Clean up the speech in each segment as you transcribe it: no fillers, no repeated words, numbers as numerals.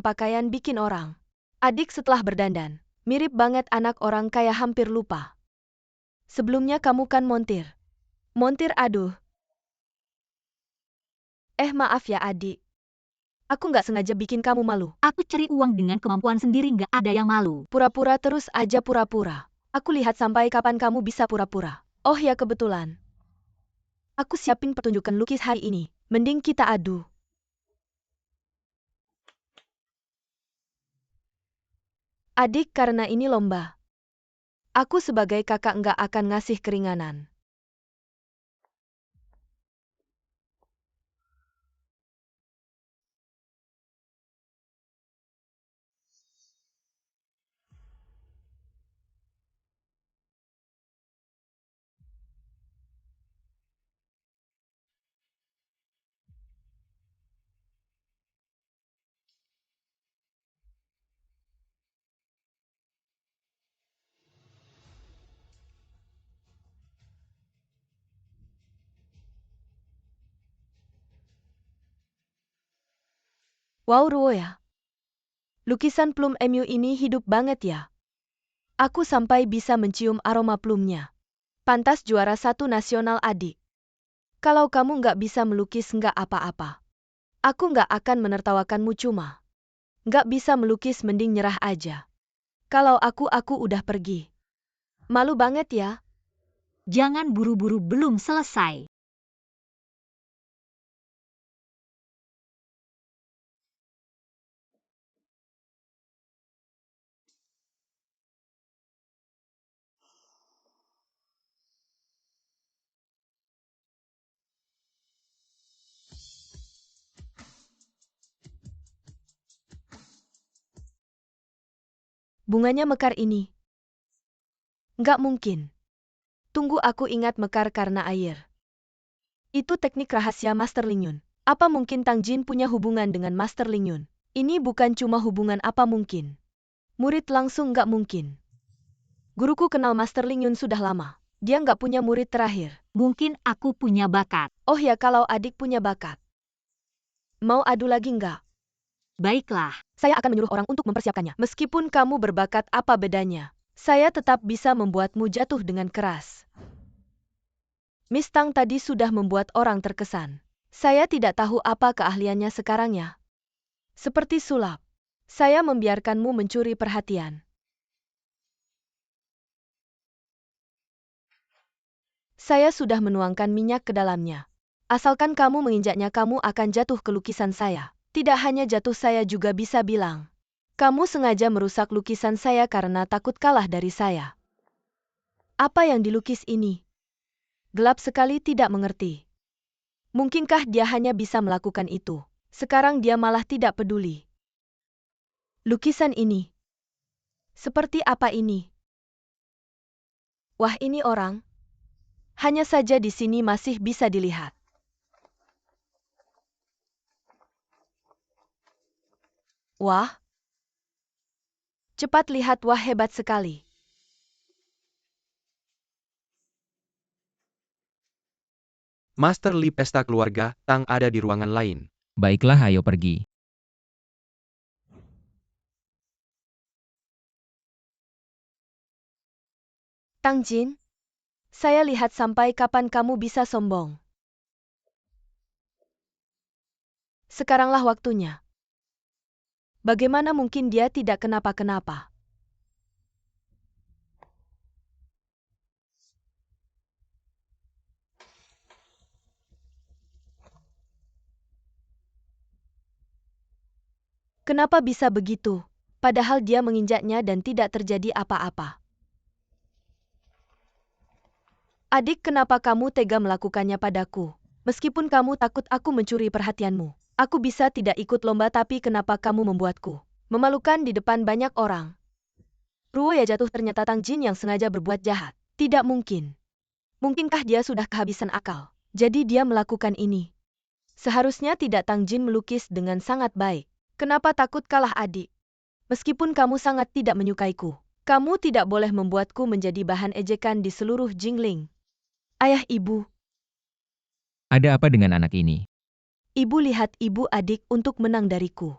pakaian bikin orang. Adik setelah berdandan, mirip banget anak orang kaya hampir lupa. Sebelumnya kamu kan montir. Montir aduh. Maaf ya adik. Aku nggak sengaja bikin kamu malu. Aku cari uang dengan kemampuan sendiri, nggak ada yang malu. Pura-pura terus aja pura-pura. Aku lihat sampai kapan kamu bisa pura-pura. Oh ya kebetulan. Aku siapin pertunjukan lukis hari ini. Mending kita adu. Adik, karena ini lomba. Aku sebagai kakak nggak akan ngasih keringanan. Wow Ruoya. Lukisan plum MU ini hidup banget ya. Aku sampai bisa mencium aroma plumnya. Pantas juara 1 nasional adik. Kalau kamu nggak bisa melukis nggak apa-apa. Aku nggak akan menertawakanmu cuma. Nggak bisa melukis mending nyerah aja. Kalau aku udah pergi. Malu banget ya. Jangan buru-buru, belum selesai. Bunganya mekar ini. Nggak mungkin. Tunggu, aku ingat mekar karena air. Itu teknik rahasia Master Ling Yun. Apa mungkin Tang Jin punya hubungan dengan Master Ling Yun? Ini bukan cuma hubungan apa mungkin. Murid langsung nggak mungkin. Guruku kenal Master Ling Yun sudah lama. Dia nggak punya murid terakhir. Mungkin aku punya bakat. Oh ya, kalau adik punya bakat. Mau adu lagi nggak? Baiklah. Saya akan menyuruh orang untuk mempersiapkannya. Meskipun kamu berbakat, apa bedanya? Saya tetap bisa membuatmu jatuh dengan keras. Miss Tang tadi sudah membuat orang terkesan. Saya tidak tahu apa keahliannya sekarang ya. Seperti sulap. Saya membiarkanmu mencuri perhatian. Saya sudah menuangkan minyak ke dalamnya. Asalkan kamu menginjaknya, kamu akan jatuh ke lukisan saya. Tidak hanya jatuh, saya juga bisa bilang. Kamu sengaja merusak lukisan saya karena takut kalah dari saya. Apa yang dilukis ini? Gelap sekali, tidak mengerti. Mungkinkah dia hanya bisa melakukan itu? Sekarang dia malah tidak peduli. Lukisan ini. Seperti apa ini? Wah, ini orang. Hanya saja di sini masih bisa dilihat. Wah. Cepat lihat, wah hebat sekali. Master Li pesta keluarga, Tang ada di ruangan lain. Baiklah, ayo pergi. Tang Jin, saya lihat sampai kapan kamu bisa sombong. Sekaranglah waktunya. Bagaimana mungkin dia tidak kenapa-kenapa? Kenapa bisa begitu? Padahal dia menginjaknya dan tidak terjadi apa-apa. Adik, kenapa kamu tega melakukannya padaku? Meskipun kamu takut aku mencuri perhatianmu. Aku bisa tidak ikut lomba, tapi kenapa kamu membuatku memalukan di depan banyak orang? Ruo ya jatuh, ternyata Tang Jin yang sengaja berbuat jahat. Tidak mungkin. Mungkinkah dia sudah kehabisan akal? Jadi dia melakukan ini. Seharusnya tidak Tang Jin melukis dengan sangat baik. Kenapa takut kalah adik? Meskipun kamu sangat tidak menyukaiku, kamu tidak boleh membuatku menjadi bahan ejekan di seluruh Jingling. Ayah, ibu. Ada apa dengan anak ini? Ibu lihat, ibu adik untuk menang dariku.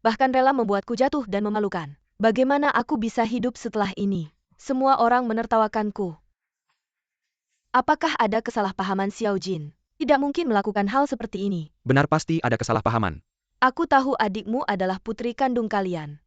bahkan rela membuatku jatuh dan memalukan. Bagaimana aku bisa hidup setelah ini? Semua orang menertawakanku. Apakah ada kesalahpahaman Xiao Jin? Tidak mungkin melakukan hal seperti ini. Benar, pasti ada kesalahpahaman. Aku tahu adikmu adalah putri kandung kalian.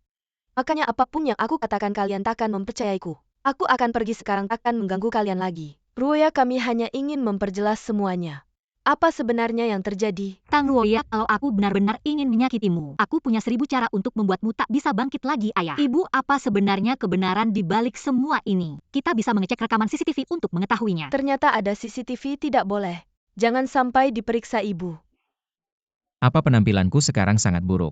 Makanya apapun yang aku katakan kalian takkan mempercayaiku. Aku akan pergi sekarang, takkan mengganggu kalian lagi. Ruoya, kami hanya ingin memperjelas semuanya. Apa sebenarnya yang terjadi? Tang Ruoya, kalau aku benar-benar ingin menyakitimu, aku punya 1000 cara untuk membuatmu tak bisa bangkit lagi, ayah. Ibu, apa sebenarnya kebenaran di balik semua ini? Kita bisa mengecek rekaman CCTV untuk mengetahuinya. Ternyata ada CCTV, tidak boleh. Jangan sampai diperiksa ibu. Apa penampilanku sekarang sangat buruk?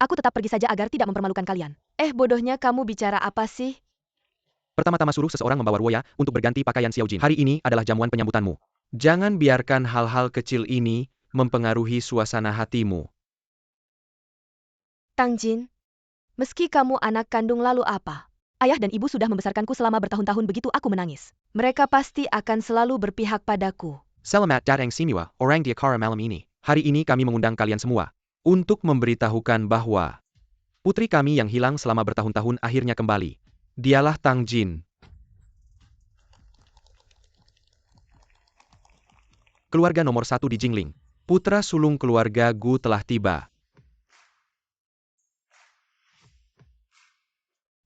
Aku tetap pergi saja agar tidak mempermalukan kalian. Bodohnya, kamu bicara apa sih? Pertama-tama suruh seseorang membawa Ruoya untuk berganti pakaian Xiao Jin. Hari ini adalah jamuan penyambutanmu. Jangan biarkan hal-hal kecil ini mempengaruhi suasana hatimu. Tang Jin, meski kamu anak kandung, lalu apa? Ayah dan ibu sudah membesarkanku selama bertahun-tahun, begitu aku menangis. Mereka pasti akan selalu berpihak padaku. Selamat datang semua orang di acara malam ini. Hari ini kami mengundang kalian semua untuk memberitahukan bahwa putri kami yang hilang selama bertahun-tahun akhirnya kembali. Dialah Tang Jin. Keluarga nomor 1 di Jingling. Putra sulung keluarga Gu telah tiba.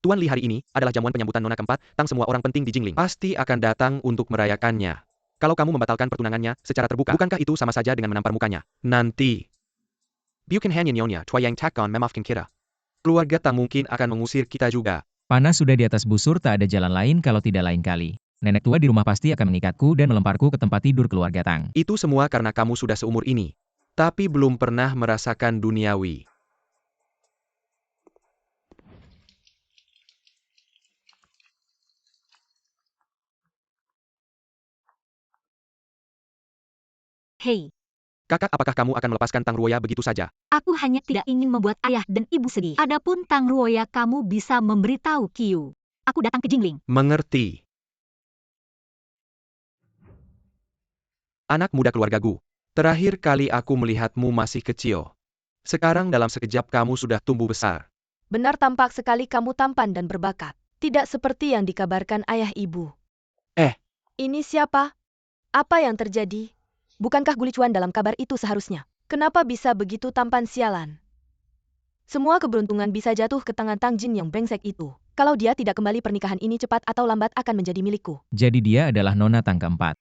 Tuan Li, hari ini adalah jamuan penyambutan nona keempat. Tang semua orang penting di Jingling pasti akan datang untuk merayakannya. Kalau kamu membatalkan pertunangannya secara terbuka, bukankah itu sama saja dengan menampar mukanya? Nanti bukan hanya nyonya Tua yang takkan memaafkan kita. Keluarga Tang mungkin akan mengusir kita juga. Panas sudah di atas busur, tak ada jalan lain kalau tidak lain kali. Nenek tua di rumah pasti akan mengikatku dan melemparku ke tempat tidur keluarga Tang. Itu semua karena kamu sudah seumur ini, tapi belum pernah merasakan duniawi. Hei, Kakak, apakah kamu akan melepaskan Tang Ruoya begitu saja? aku hanya tidak ingin membuat ayah dan ibu sedih. Adapun Tang Ruoya, kamu bisa memberitahu Qiu. Aku datang ke Jingling. Mengerti. Anak muda keluarga Gu, terakhir kali aku melihatmu masih kecil. Sekarang dalam sekejap kamu sudah tumbuh besar. Benar, tampak sekali kamu tampan dan berbakat. Tidak seperti yang dikabarkan ayah ibu. Ini siapa? Apa yang terjadi? Bukankah Gulicuan dalam kabar itu seharusnya? Kenapa bisa begitu tampan, sialan? Semua keberuntungan bisa jatuh ke tangan Tang Jin yang brengsek itu. Kalau dia tidak kembali, pernikahan ini cepat atau lambat akan menjadi milikku. Jadi dia adalah nona Tang keempat.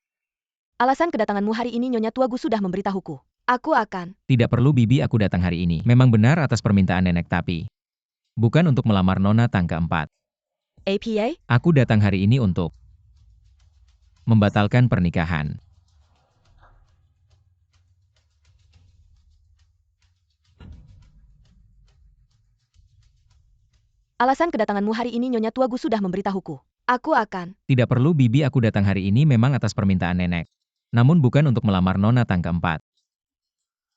Alasan kedatanganmu hari ini, Nyonya Tua Gu sudah memberitahuku. Aku akan. Tidak perlu bibi, aku datang hari ini. Memang benar atas permintaan nenek, tapi bukan untuk melamar nona Tang keempat. APA? Aku datang hari ini untuk membatalkan pernikahan. Alasan kedatanganmu hari ini, Nyonya Tua Gu sudah memberitahuku. Aku akan. Tidak perlu bibi, aku datang hari ini memang atas permintaan nenek. Namun bukan untuk melamar nona Tang keempat.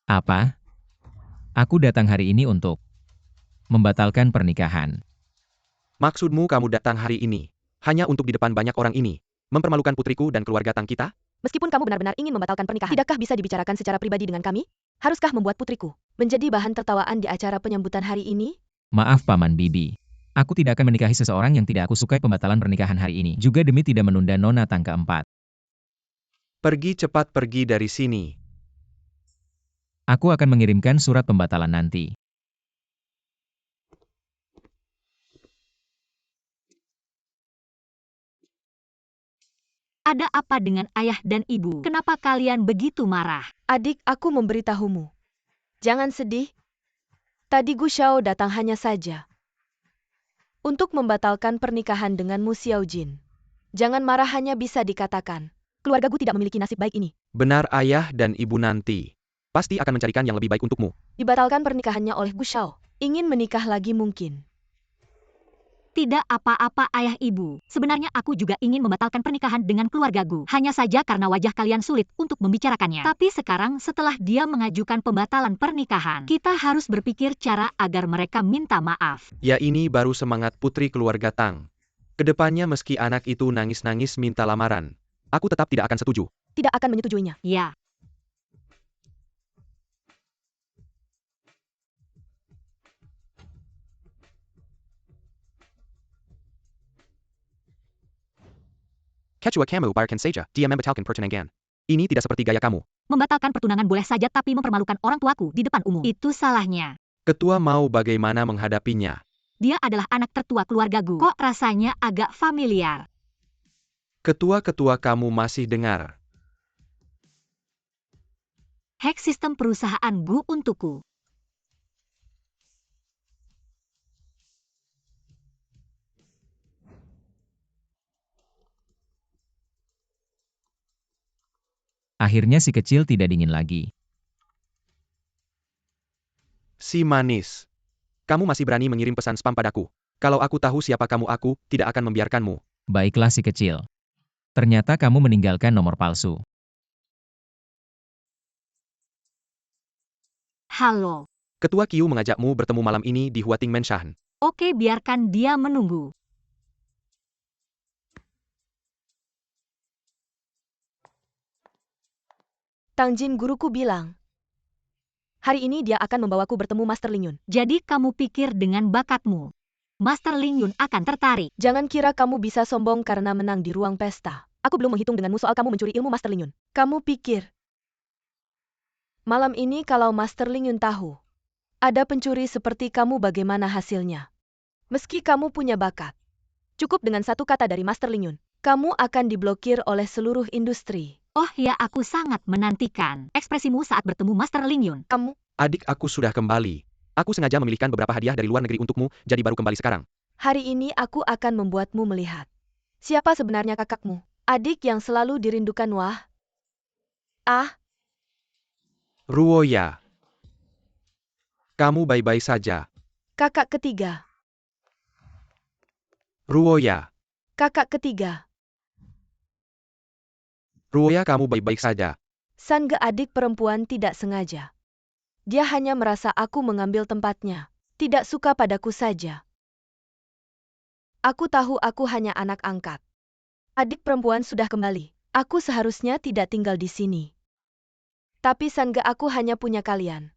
Apa? Aku datang hari ini untuk membatalkan pernikahan. Maksudmu kamu datang hari ini hanya untuk di depan banyak orang ini mempermalukan putriku dan keluarga Tang kita? Meskipun kamu benar-benar ingin membatalkan pernikahan, tidakkah bisa dibicarakan secara pribadi dengan kami? Haruskah membuat putriku menjadi bahan tertawaan di acara penyambutan hari ini? Maaf paman bibi. Aku tidak akan menikahi seseorang yang tidak aku sukai. Pembatalan pernikahan hari ini juga demi tidak menunda nona Tang keempat. Pergi cepat, pergi dari sini. Aku akan mengirimkan surat pembatalan nanti. Ada apa dengan ayah dan ibu? Kenapa kalian begitu marah? Adik, aku memberitahumu. Jangan sedih. Tadi Gu Xiao datang hanya saja untuk membatalkan pernikahan denganmu, Xiao Jin. Jangan marah, hanya bisa dikatakan keluarga Gu tidak memiliki nasib baik ini. Benar, ayah dan ibu nanti pasti akan mencarikan yang lebih baik untukmu. Dibatalkan pernikahannya oleh Gu Xiao. Ingin menikah lagi mungkin. Tidak apa-apa ayah ibu. Sebenarnya aku juga ingin membatalkan pernikahan dengan keluargaku. Hanya saja karena wajah kalian sulit untuk membicarakannya. Tapi sekarang setelah dia mengajukan pembatalan pernikahan, kita harus berpikir cara agar mereka minta maaf. Ya, ini baru semangat putri keluarga Tang. Kedepannya meski anak itu nangis-nangis minta lamaran, aku tetap tidak akan setuju. Tidak akan menyetujuinya. Ya. Ketua kamu biarkan saja dia membatalkan pertunangan. Ini tidak seperti gaya kamu. Membatalkan pertunangan boleh saja tapi mempermalukan orang tuaku di depan umum. Itu salahnya. Ketua mau bagaimana menghadapinya? Dia adalah anak tertua keluarga Gu. Kok rasanya agak familiar? Ketua kamu masih dengar. Hack sistem perusahaan Gu untukku. Akhirnya si kecil tidak dingin lagi. Si manis. Kamu masih berani mengirim pesan spam padaku. Kalau aku tahu siapa kamu, aku tidak akan membiarkanmu. Baiklah si kecil. Ternyata kamu meninggalkan nomor palsu. Halo. Ketua Qiu mengajakmu bertemu malam ini di Huating Menshan. Oke, biarkan dia menunggu. Tang Jin guruku bilang. Hari ini dia akan membawaku bertemu Master Ling Yun. Jadi kamu pikir dengan bakatmu, Master Ling Yun akan tertarik? Jangan kira kamu bisa sombong karena menang di ruang pesta. Aku belum menghitung denganmu soal kamu mencuri ilmu Master Ling Yun. Kamu pikir malam ini kalau Master Ling Yun tahu ada pencuri seperti kamu, bagaimana hasilnya? Meski kamu punya bakat, cukup dengan satu kata dari Master Ling Yun, kamu akan diblokir oleh seluruh industri. Oh ya, aku sangat menantikan ekspresimu saat bertemu Master Ling Yun. Kamu, Adik aku sudah kembali. Aku sengaja memilihkan beberapa hadiah dari luar negeri untukmu, jadi baru kembali sekarang. hari ini aku akan membuatmu melihat siapa sebenarnya kakakmu. Adik yang selalu dirindukan. Wah. Ah, Ruoya. Kamu baik-baik saja. kakak ketiga. Ruoya. Kakak ketiga. Ruoya, kamu baik-baik saja. Sangga adik perempuan tidak sengaja. Dia hanya merasa aku mengambil tempatnya. Tidak suka padaku saja. Aku tahu aku hanya anak angkat. Adik perempuan sudah kembali. Aku seharusnya tidak tinggal di sini. Tapi Sangga, aku hanya punya kalian.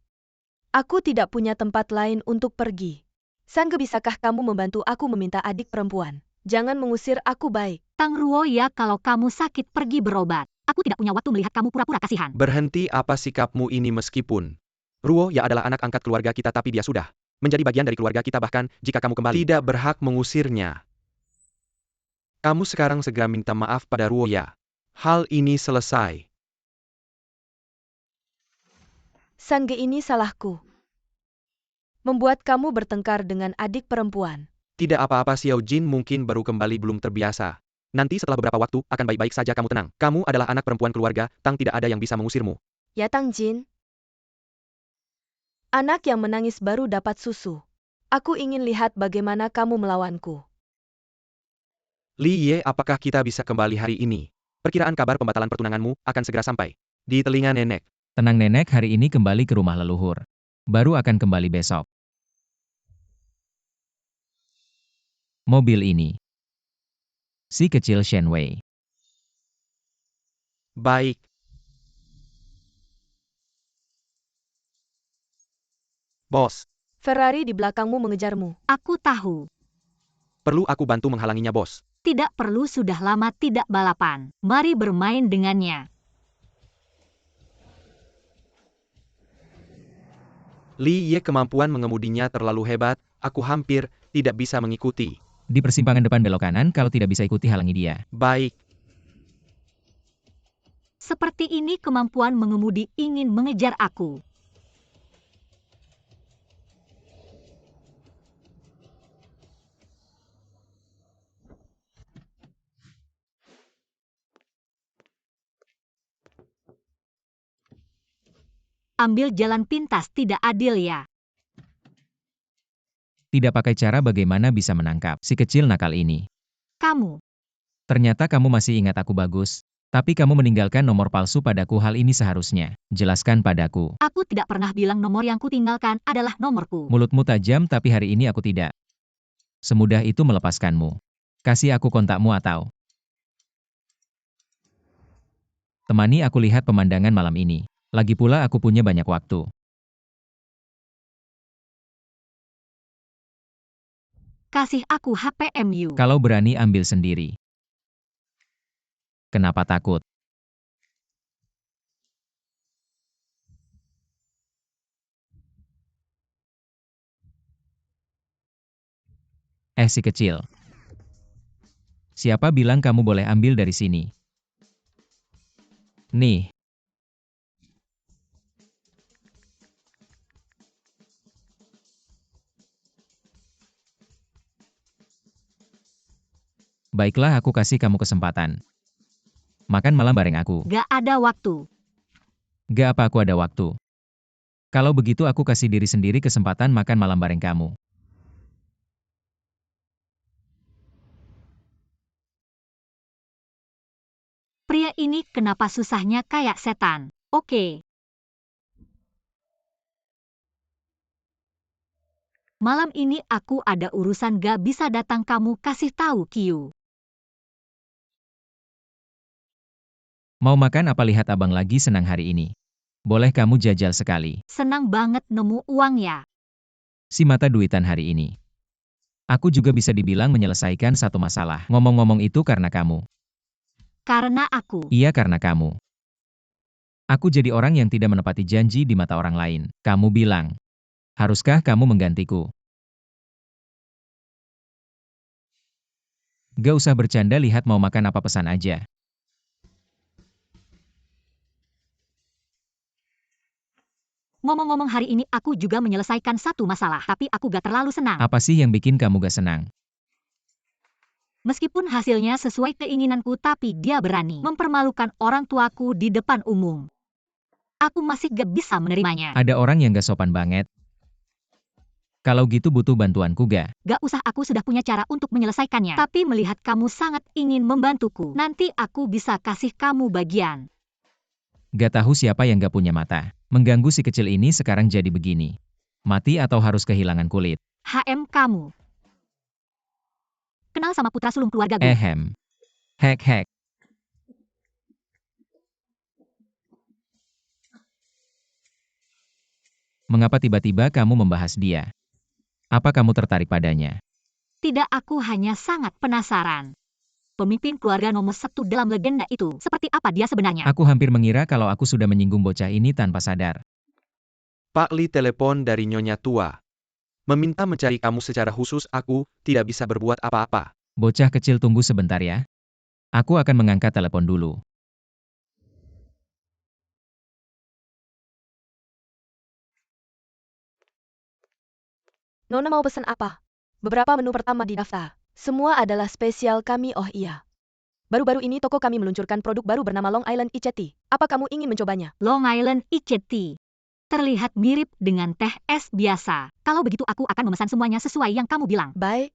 Aku tidak punya tempat lain untuk pergi. Sangga, bisakah kamu membantu aku meminta adik perempuan? Jangan mengusir aku, baik. Tang Ruo ya, kalau kamu sakit pergi berobat. Aku tidak punya waktu melihat kamu pura-pura kasihan. Berhenti apa sikapmu ini meskipun Ruoya adalah anak angkat keluarga kita, tapi dia sudah menjadi bagian dari keluarga kita, bahkan jika kamu kembali tidak berhak mengusirnya. Kamu sekarang segera minta maaf pada Ruoya. Hal ini selesai. Sangga, ini salahku. Membuat kamu bertengkar dengan adik perempuan. Tidak apa-apa, Xiao Jin mungkin baru kembali belum terbiasa. Nanti setelah beberapa waktu, akan baik-baik saja, kamu tenang. Kamu adalah anak perempuan keluarga, Tang tidak ada yang bisa mengusirmu. Ya Tang Jin. Anak yang menangis baru dapat susu. Aku ingin lihat bagaimana kamu melawanku. Li Ye, apakah kita bisa kembali hari ini? Perkiraan kabar pembatalan pertunanganmu akan segera sampai di telinga nenek. Tenang nenek, hari ini kembali ke rumah leluhur. Baru akan kembali besok. Mobil ini. Si kecil Shen Wei. Baik. Bos, Ferrari di belakangmu mengejarmu. Aku tahu. perlu aku bantu menghalanginya, bos? Tidak perlu, sudah lama tidak balapan. Mari bermain dengannya. Li Ye, kemampuan mengemudinya terlalu hebat, aku hampir tidak bisa mengikuti. Di persimpangan depan belok kanan, kalau tidak bisa ikuti halangi dia. Baik. Seperti ini kemampuan mengemudi ingin mengejar aku. Ambil jalan pintas, tidak adil ya. Tidak pakai cara bagaimana bisa menangkap si kecil nakal ini. Kamu. Ternyata kamu masih ingat aku bagus. Tapi kamu meninggalkan nomor palsu padaku, hal ini seharusnya. Jelaskan padaku. Aku tidak pernah bilang nomor yang kutinggalkan adalah nomorku. Mulutmu tajam tapi hari ini aku tidak. Semudah itu melepaskanmu. Kasih aku kontakmu atau temani aku lihat pemandangan malam ini. Lagi pula aku punya banyak waktu. Kasih aku HPMU. Kalau berani ambil sendiri. Kenapa takut? Si kecil. Siapa bilang kamu boleh ambil dari sini? Nih, baiklah aku kasih kamu kesempatan. Makan malam bareng aku. Gak ada waktu. Gak apa aku ada waktu. Kalau begitu aku kasih diri sendiri kesempatan makan malam bareng kamu. Pria ini kenapa susahnya kayak setan? Oke. Malam ini aku ada urusan gak bisa datang kamu kasih tahu Kyu. Mau makan apa lihat abang lagi senang hari ini? Boleh kamu jajal sekali. Senang banget nemu uang ya. Si mata duitan hari ini. Aku juga bisa dibilang menyelesaikan satu masalah. Ngomong-ngomong itu karena kamu. Karena aku. Iya karena kamu. Aku jadi orang yang tidak menepati janji di mata orang lain. Kamu bilang, haruskah kamu menggantiku? Gak usah bercanda lihat mau makan apa pesan aja. Ngomong-ngomong hari ini aku juga menyelesaikan satu masalah, tapi aku gak terlalu senang. Apa sih yang bikin kamu gak senang? Meskipun hasilnya sesuai keinginanku, tapi dia berani mempermalukan orang tuaku di depan umum. Aku masih gak bisa menerimanya. Ada orang yang gak sopan banget. Kalau gitu butuh bantuanku gak? Gak usah, aku sudah punya cara untuk menyelesaikannya. Tapi melihat kamu sangat ingin membantuku, nanti aku bisa kasih kamu bagian. Gak tahu siapa yang gak punya mata. Mengganggu si kecil ini sekarang jadi begini. Mati atau harus kehilangan kulit? Kamu. Kenal sama putra sulung keluargaku? Ehem. Hek. Mengapa tiba-tiba kamu membahas dia? Apa kamu tertarik padanya? Tidak, aku hanya sangat penasaran. Pemimpin keluarga nomor 1 dalam legenda itu, seperti apa dia sebenarnya? Aku hampir mengira kalau aku sudah menyinggung bocah ini tanpa sadar. Pak Li telepon dari Nyonya Tua. Meminta mencari kamu secara khusus, aku tidak bisa berbuat apa-apa. Bocah kecil tunggu sebentar ya. Aku akan mengangkat telepon dulu. Nona mau pesan apa? Beberapa menu pertama di daftar. Semua adalah spesial kami. Oh iya. Baru-baru ini toko kami meluncurkan produk baru bernama Long Island Iced Tea. Apa kamu ingin mencobanya? Long Island Iced Tea. Terlihat mirip dengan teh es biasa. Kalau begitu aku akan memesan semuanya sesuai yang kamu bilang. Baik.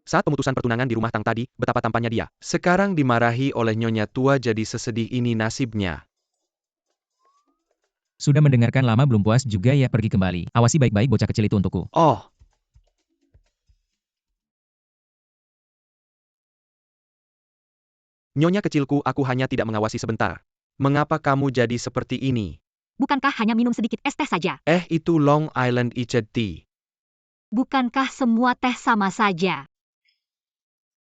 Saat pemutusan pertunangan di rumah Tang tadi, betapa tampannya dia. Sekarang dimarahi oleh Nyonya Tua, jadi sesedih ini nasibnya. Sudah mendengarkan lama belum puas juga ya, pergi kembali. Awasi baik-baik bocah kecil itu untukku. Oh, Nyonya kecilku, aku hanya tidak mengawasi sebentar. Mengapa kamu jadi seperti ini? Bukankah hanya minum sedikit es teh saja? Itu Long Island Iced Tea. Bukankah semua teh sama saja?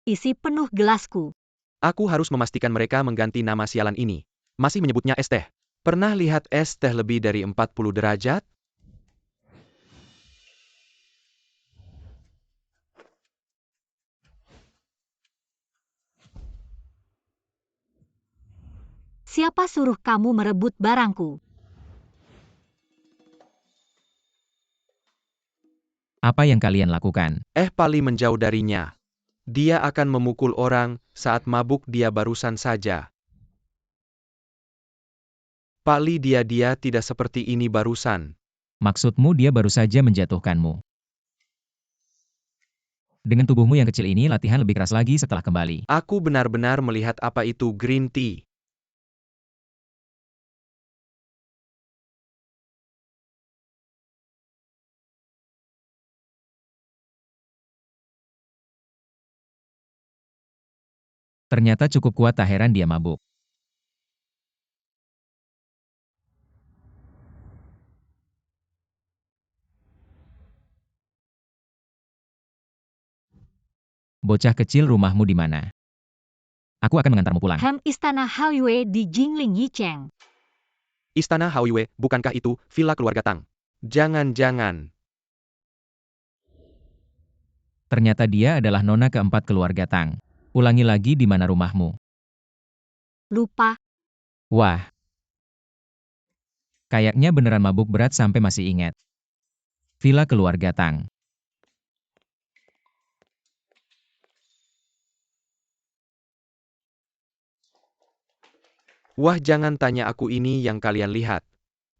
Isi penuh gelasku. Aku harus memastikan mereka mengganti nama sialan ini. Masih menyebutnya es teh. Pernah lihat es teh lebih dari 40 derajat? Siapa suruh kamu merebut barangku? Apa yang kalian lakukan? Pali menjauh darinya. Dia akan memukul orang saat mabuk, dia barusan saja. Pali, dia tidak seperti ini barusan. Maksudmu dia baru saja menjatuhkanmu. Dengan tubuhmu yang kecil ini latihan lebih keras lagi setelah kembali. Aku benar-benar melihat apa itu green tea. Ternyata cukup kuat, tak heran dia mabuk. Bocah kecil, rumahmu di mana? Aku akan mengantarmu pulang. Istana Haoyue di Jingling Yicheng. Istana Haoyue, bukankah itu villa keluarga Tang? Jangan-jangan. Ternyata dia adalah nona keempat keluarga Tang. Ulangi lagi, di mana rumahmu? Lupa. Wah. Kayaknya beneran mabuk berat sampai masih ingat. Villa keluarga Tang. Wah, jangan tanya aku, ini yang kalian lihat.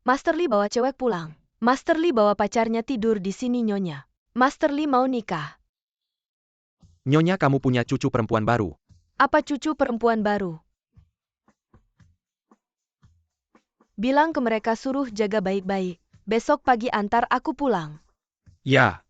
Master Li bawa cewek pulang. Master Li bawa pacarnya tidur di sini, Nyonya. Master Li mau nikah. Nyonya, kamu punya cucu perempuan baru. Apa cucu perempuan baru? Bilang ke mereka suruh jaga baik-baik. Besok pagi antar aku pulang. Ya.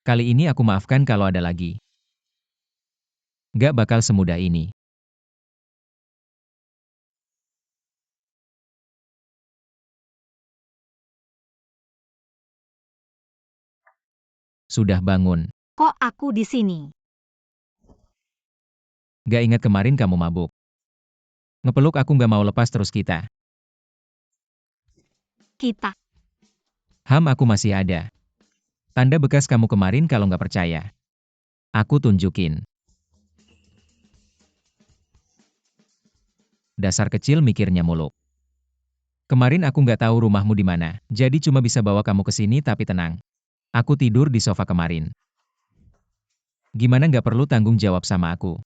Kali ini aku maafkan kalau ada lagi. Gak bakal semudah ini. Sudah bangun. Kok aku di sini? Gak ingat kemarin kamu mabuk. Ngepeluk aku gak mau lepas terus kita. Kita. Aku masih ada. Tanda bekas kamu kemarin kalau nggak percaya. Aku tunjukin. Dasar kecil mikirnya mulu. Kemarin aku nggak tahu rumahmu di mana, jadi cuma bisa bawa kamu ke sini, tapi tenang. Aku tidur di sofa kemarin. Gimana nggak perlu tanggung jawab sama aku?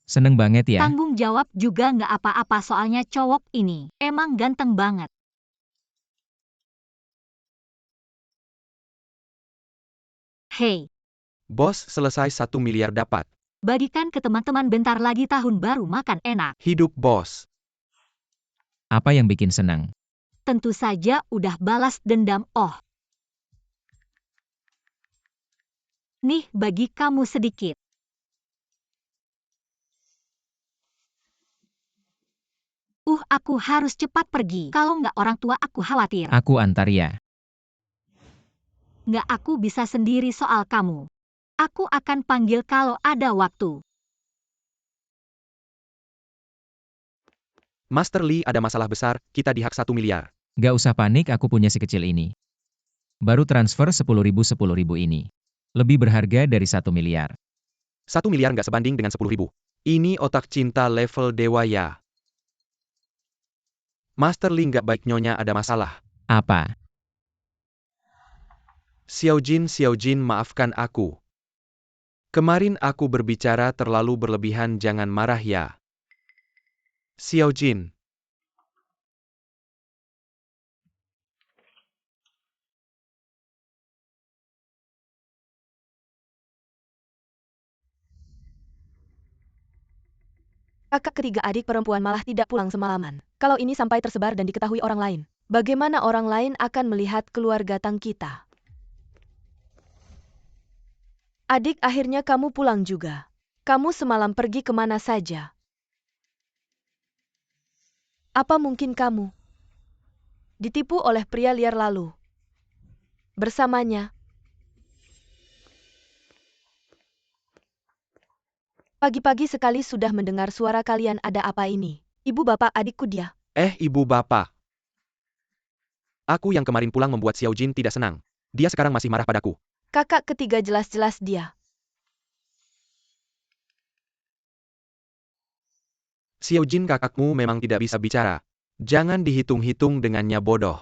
Seneng banget ya? Tanggung jawab juga nggak apa-apa, soalnya cowok ini emang ganteng banget. Hei, Bos, selesai 1 miliar dapat. bagikan ke teman-teman, bentar lagi tahun baru, makan enak. Hidup bos. Apa yang bikin senang? Tentu saja udah balas dendam. Oh. Nih, bagi kamu sedikit. Aku harus cepat pergi. Kalau nggak orang tua aku khawatir. Aku antar ya. Nggak, aku bisa sendiri soal kamu. Aku akan panggil kalau ada waktu. Master Li, ada masalah besar, kita dihak 1 miliar. Gak usah panik, aku punya si kecil ini. Baru transfer 10.000 ini. Lebih berharga dari 1 miliar. 1 miliar nggak sebanding dengan 10.000. Ini otak cinta level dewa ya. Master Li, nggak baik, Nyonya ada masalah. Apa? Xiaojin, maafkan aku. Kemarin aku berbicara terlalu berlebihan, jangan marah ya. Xiaojin. Kakak ketiga adik perempuan malah tidak pulang semalaman. Kalau ini sampai tersebar dan diketahui orang lain, bagaimana orang lain akan melihat keluarga Tang kita? Adik, akhirnya kamu pulang juga. Kamu semalam pergi kemana saja? Apa mungkin kamu ditipu oleh pria liar lalu bersamanya? Pagi-pagi sekali sudah mendengar suara kalian, ada apa ini? Ibu bapak adikku dia. Ibu bapak. Aku yang kemarin pulang membuat Xiaojin tidak senang. Dia sekarang masih marah padaku. Kakak ketiga jelas-jelas dia. Xiaojin, kakakmu memang tidak bisa bicara. Jangan dihitung-hitung dengannya, bodoh.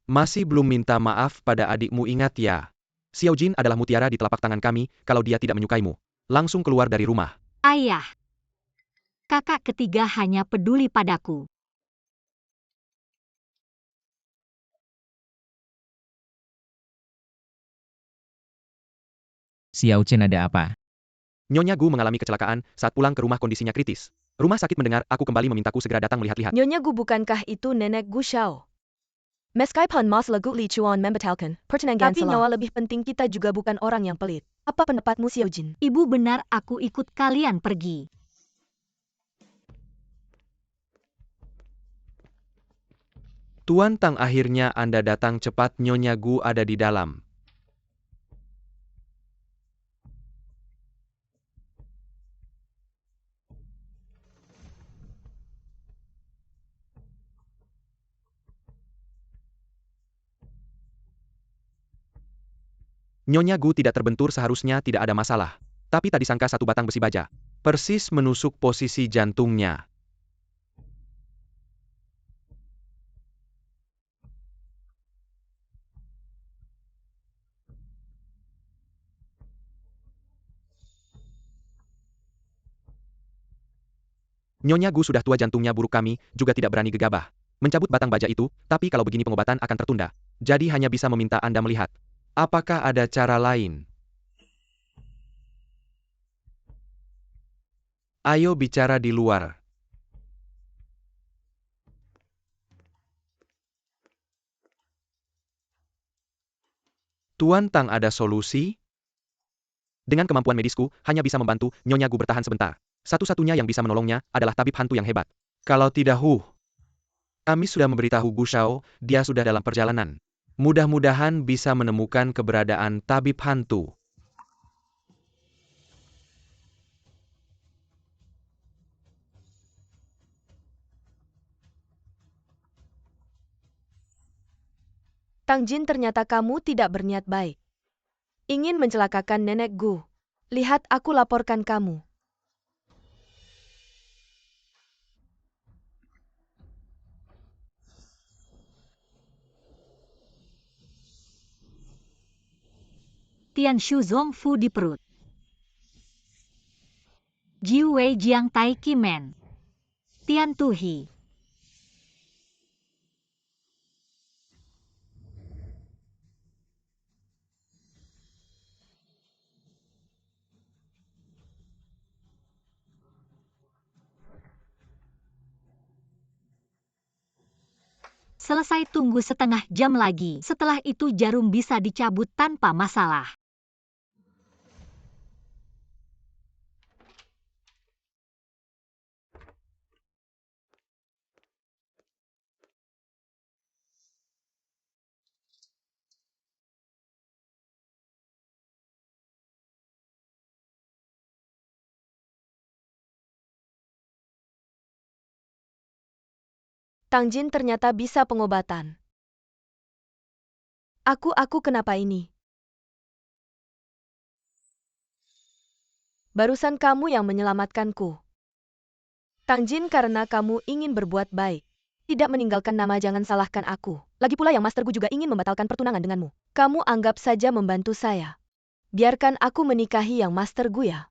Masih belum minta maaf pada adikmu, ingat ya. Xiaojin adalah mutiara di telapak tangan kami, kalau dia tidak menyukaimu, langsung keluar dari rumah. Ayah. Kakak ketiga hanya peduli padaku. Xiao Chen, ada apa? Nyonya Gu mengalami kecelakaan, saat pulang ke rumah kondisinya kritis. Rumah sakit mendengar, aku kembali memintaku segera datang melihat-lihat. Nyonya Gu, bukankah itu nenek Gu Xiao? Meskipun mas lagu Li Chuan membatalkan pertunangan tapi nyawa lebih penting, kita juga bukan orang yang pelit. Apa pendapatmu, Xiao Jin? Ibu benar, aku ikut kalian pergi. Tuan Tang, akhirnya Anda datang cepat. Nyonya Gu ada di dalam. Nyonya Gu tidak terbentur, seharusnya tidak ada masalah. Tapi tak disangka satu batang besi baja persis menusuk posisi jantungnya. Nyonya Gu sudah tua, jantungnya buruk, kami juga tidak berani gegabah mencabut batang baja itu, tapi kalau begini pengobatan akan tertunda. Jadi hanya bisa meminta Anda melihat. Apakah ada cara lain? Ayo bicara di luar. Tuan Tang, ada solusi? Dengan kemampuan medisku, hanya bisa membantu Nyonya Gu bertahan sebentar. Satu-satunya yang bisa menolongnya adalah tabib hantu yang hebat. Kalau tidak, kami sudah memberitahu Gu Shao, dia sudah dalam perjalanan. Mudah-mudahan bisa menemukan keberadaan tabib hantu. Tang Jin, ternyata kamu tidak berniat baik. Ingin mencelakakan nenek Gu. Lihat, aku laporkan kamu. Tian Shu Zong Fu di perut. Jiu Wei Jiang Tai Ki Men. Tian Tu Hi. Selesai, tunggu setengah jam lagi. Setelah itu jarum bisa dicabut tanpa masalah. Tang Jin ternyata bisa pengobatan. Aku kenapa ini? Barusan kamu yang menyelamatkanku. Tang Jin, karena kamu ingin berbuat baik. Tidak meninggalkan nama, jangan salahkan aku. Lagi pula yang Master Gu juga ingin membatalkan pertunangan denganmu. Kamu anggap saja membantu saya. Biarkan aku menikahi yang Master Gu ya.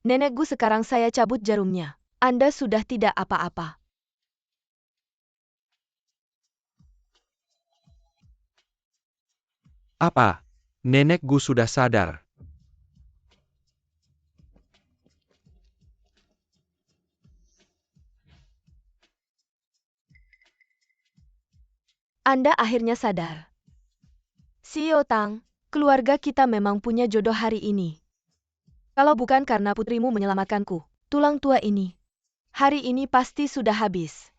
Nenek Gu, sekarang saya cabut jarumnya. Anda sudah tidak apa-apa. Apa? Nenek Gu sudah sadar. Anda akhirnya sadar. Xiao Tang, keluarga kita memang punya jodoh hari ini. Kalau bukan karena putrimu menyelamatkanku, tulang tua ini, hari ini pasti sudah habis.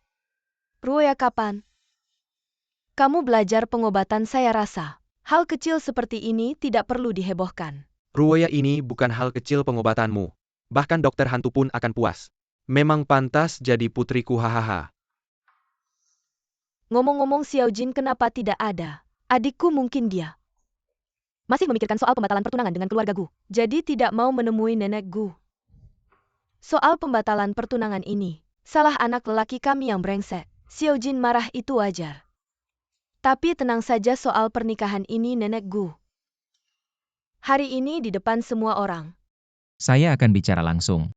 Ruoya, kapan? Kamu belajar pengobatan, saya rasa. Hal kecil seperti ini tidak perlu dihebohkan. Ruoya, ini bukan hal kecil pengobatanmu. Bahkan dokter hantu pun akan puas. Memang pantas jadi putriku, hahaha. Ngomong-ngomong, Xiao Jin kenapa tidak ada? Adikku, mungkin dia masih memikirkan soal pembatalan pertunangan dengan keluarga Gu. Jadi tidak mau menemui nenek Gu. Soal pembatalan pertunangan ini, salah anak lelaki kami yang brengsek. Xiao Jin marah itu wajar. Tapi tenang saja soal pernikahan ini, nenek Gu. Hari ini di depan semua orang. Saya akan bicara langsung.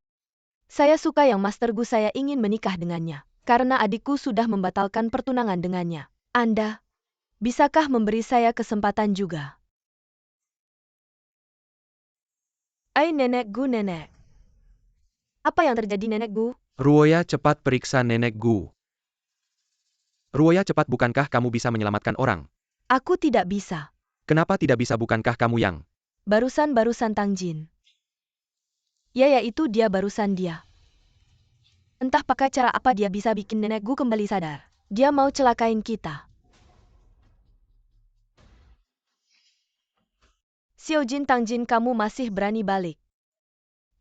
Saya suka yang Master Gu, saya ingin menikah dengannya. Karena adikku sudah membatalkan pertunangan dengannya. Anda, bisakah memberi saya kesempatan juga? Nenek Gu, nenek. Apa yang terjadi, nenek Gu? Ruoya, cepat periksa nenek Gu. Ruoya, cepat, bukankah kamu bisa menyelamatkan orang? Aku tidak bisa. Kenapa tidak bisa, bukankah kamu yang... Barusan Tang Jin. Ya, itu dia, barusan dia. Entah pakai cara apa dia bisa bikin nenek Gu kembali sadar. Dia mau celakain kita. Xiao Jin, Tang Jin, kamu masih berani balik.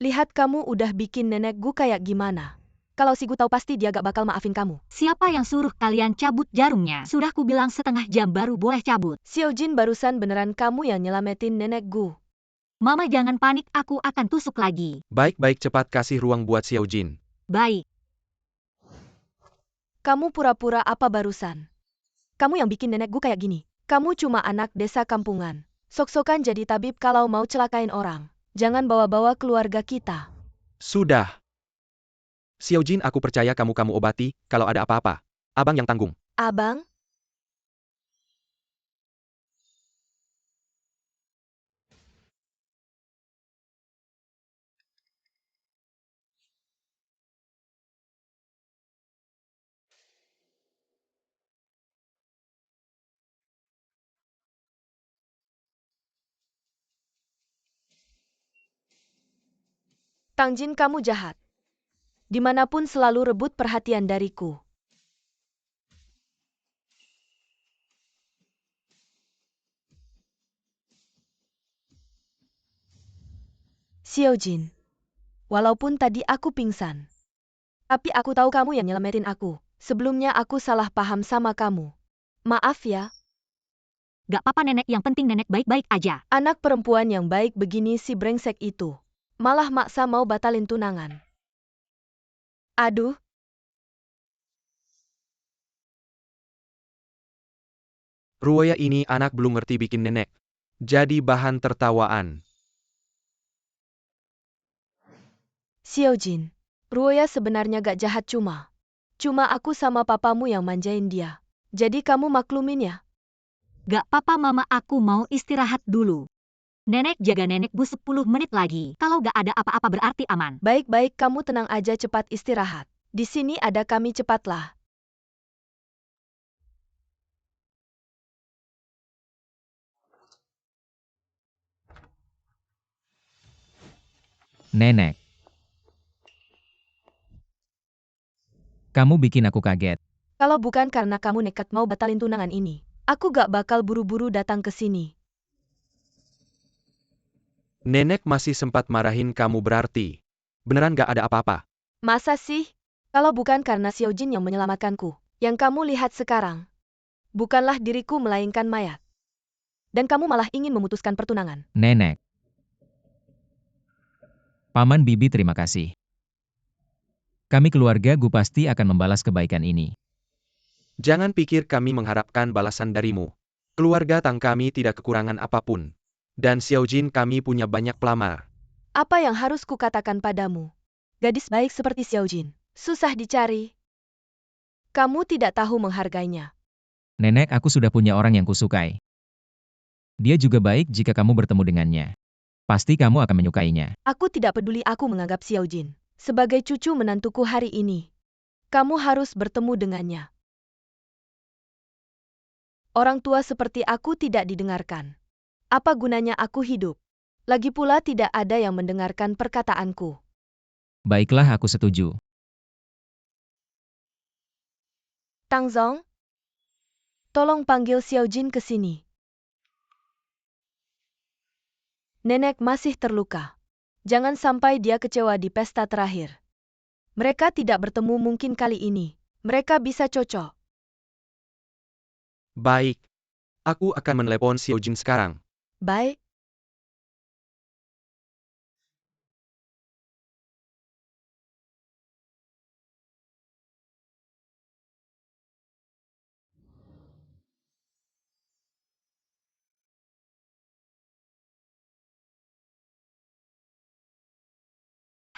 Lihat kamu udah bikin nenek Gu kayak gimana. Kalau si Gu tahu pasti dia gak bakal maafin kamu. Siapa yang suruh kalian cabut jarumnya? Sudah kubilang setengah jam baru boleh cabut. Xiao Jin, barusan beneran kamu yang nyelamatin nenek Gu. Mama jangan panik, aku akan tusuk lagi. Baik-baik, cepat kasih ruang buat Xiao Jin. Baik. Kamu pura-pura apa barusan? Kamu yang bikin nenek Gu kayak gini. Kamu cuma anak desa kampungan. Sok-sokan jadi tabib kalau mau celakain orang. Jangan bawa-bawa keluarga kita. Sudah. Xiao Jin, aku percaya kamu obati, kalau ada apa-apa. Abang yang tanggung. Abang? Tang Jin, kamu jahat. Dimanapun selalu rebut perhatian dariku. Xiao Jin. Walaupun tadi aku pingsan. Tapi aku tahu kamu yang nyelamatin aku. Sebelumnya aku salah paham sama kamu. Maaf ya. Gak apa-apa nenek, yang penting nenek baik-baik aja. Anak perempuan yang baik begini si brengsek itu. Malah maksa mau batalin tunangan. Aduh. Ruoya ini anak belum ngerti bikin nenek. Jadi bahan tertawaan. Xiao Jin. Ruoya sebenarnya gak jahat, Cuma aku sama papamu yang manjain dia. Jadi kamu maklumin ya. Gak apa-apa mama, aku mau istirahat dulu. Nenek jaga nenek Bu 10 menit lagi. Kalau gak ada apa-apa berarti aman. Baik-baik, kamu tenang aja, cepat istirahat. Di sini ada kami, cepatlah. Nenek. Kamu bikin aku kaget. Kalau bukan karena kamu nekat mau batalin tunangan ini, aku gak bakal buru-buru datang ke sini. Nenek masih sempat marahin kamu berarti. Beneran gak ada apa-apa? Masa sih? Kalau bukan karena Xiao Jin yang menyelamatkanku, yang kamu lihat sekarang, bukanlah diriku melainkan mayat. Dan kamu malah ingin memutuskan pertunangan. Nenek. Paman Bibi, terima kasih. Kami keluarga Gu pasti akan membalas kebaikan ini. Jangan pikir kami mengharapkan balasan darimu. Keluarga Tang kami tidak kekurangan apapun. Dan Xiao Jin kami punya banyak pelamar. Apa yang harus kukatakan padamu? Gadis baik seperti Xiao Jin, susah dicari. Kamu tidak tahu menghargainya. Nenek, aku sudah punya orang yang kusukai. Dia juga baik jika kamu bertemu dengannya. Pasti kamu akan menyukainya. Aku tidak peduli, aku menganggap Xiao Jin sebagai cucu menantuku hari ini. Kamu harus bertemu dengannya. Orang tua seperti aku tidak didengarkan. Apa gunanya aku hidup? Lagi pula tidak ada yang mendengarkan perkataanku. Baiklah, aku setuju. Tang Zong, tolong panggil Xiao Jin ke sini. Nenek masih terluka. Jangan sampai dia kecewa di pesta terakhir. Mereka tidak bertemu mungkin kali ini. Mereka bisa cocok. Baik. Aku akan menelepon Xiao Jin sekarang. Baik.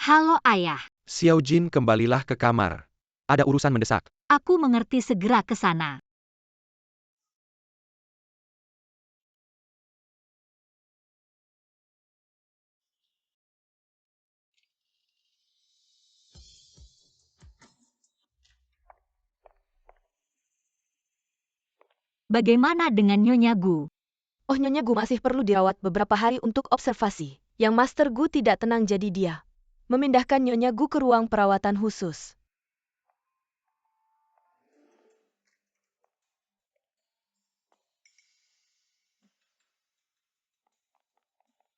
Halo ayah. Xiao Jin, kembalilah ke kamar. Ada urusan mendesak. Aku mengerti, segera ke sana. Bagaimana dengan Nyonya Gu? Oh, Nyonya Gu masih perlu dirawat beberapa hari untuk observasi. Yang Master Gu tidak tenang, jadi dia memindahkan Nyonya Gu ke ruang perawatan khusus.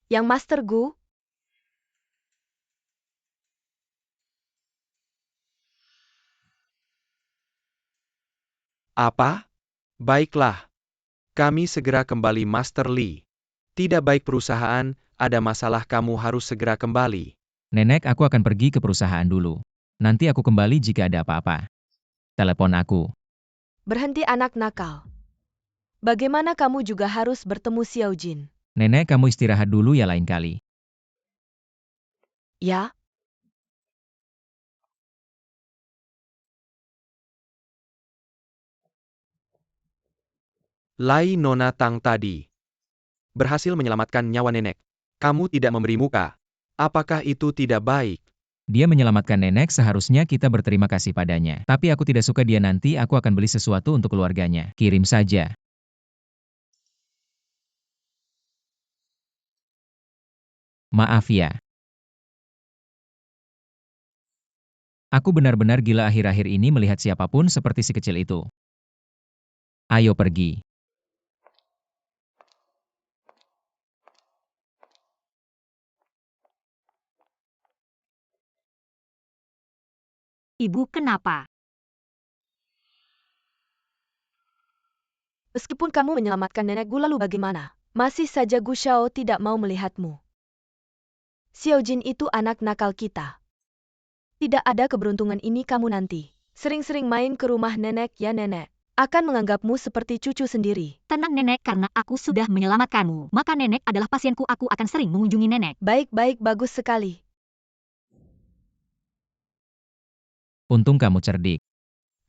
Yang Master Gu, Apa? Baiklah. Kami segera kembali, Master Li. Tidak baik perusahaan, ada masalah, kamu harus segera kembali. Nenek, aku akan pergi ke perusahaan dulu. Nanti aku kembali jika ada apa-apa. Telepon aku. berhenti anak nakal. Bagaimana kamu juga harus bertemu Xiao Jin? Nenek, kamu istirahat dulu ya lain kali. Ya? Lai Nona Tang tadi berhasil menyelamatkan nyawa nenek. Kamu tidak memberi muka. Apakah itu tidak baik? Dia menyelamatkan nenek, seharusnya kita berterima kasih padanya. Tapi aku tidak suka dia, nanti aku akan beli sesuatu untuk keluarganya. Kirim saja. Maaf ya. Aku benar-benar gila akhir-akhir ini melihat siapapun seperti si kecil itu. Ayo pergi. Ibu, kenapa? Meskipun kamu menyelamatkan nenek Gu, lalu bagaimana? Masih saja Gu Shao tidak mau melihatmu. Xiao Jin itu anak nakal kita. Tidak ada keberuntungan ini kamu nanti. Sering-sering main ke rumah nenek ya, nenek akan menganggapmu seperti cucu sendiri. Tenang nenek, karena aku sudah menyelamatkanmu. Maka nenek adalah pasienku, aku akan sering mengunjungi nenek. Baik-baik, bagus sekali. Untung kamu cerdik.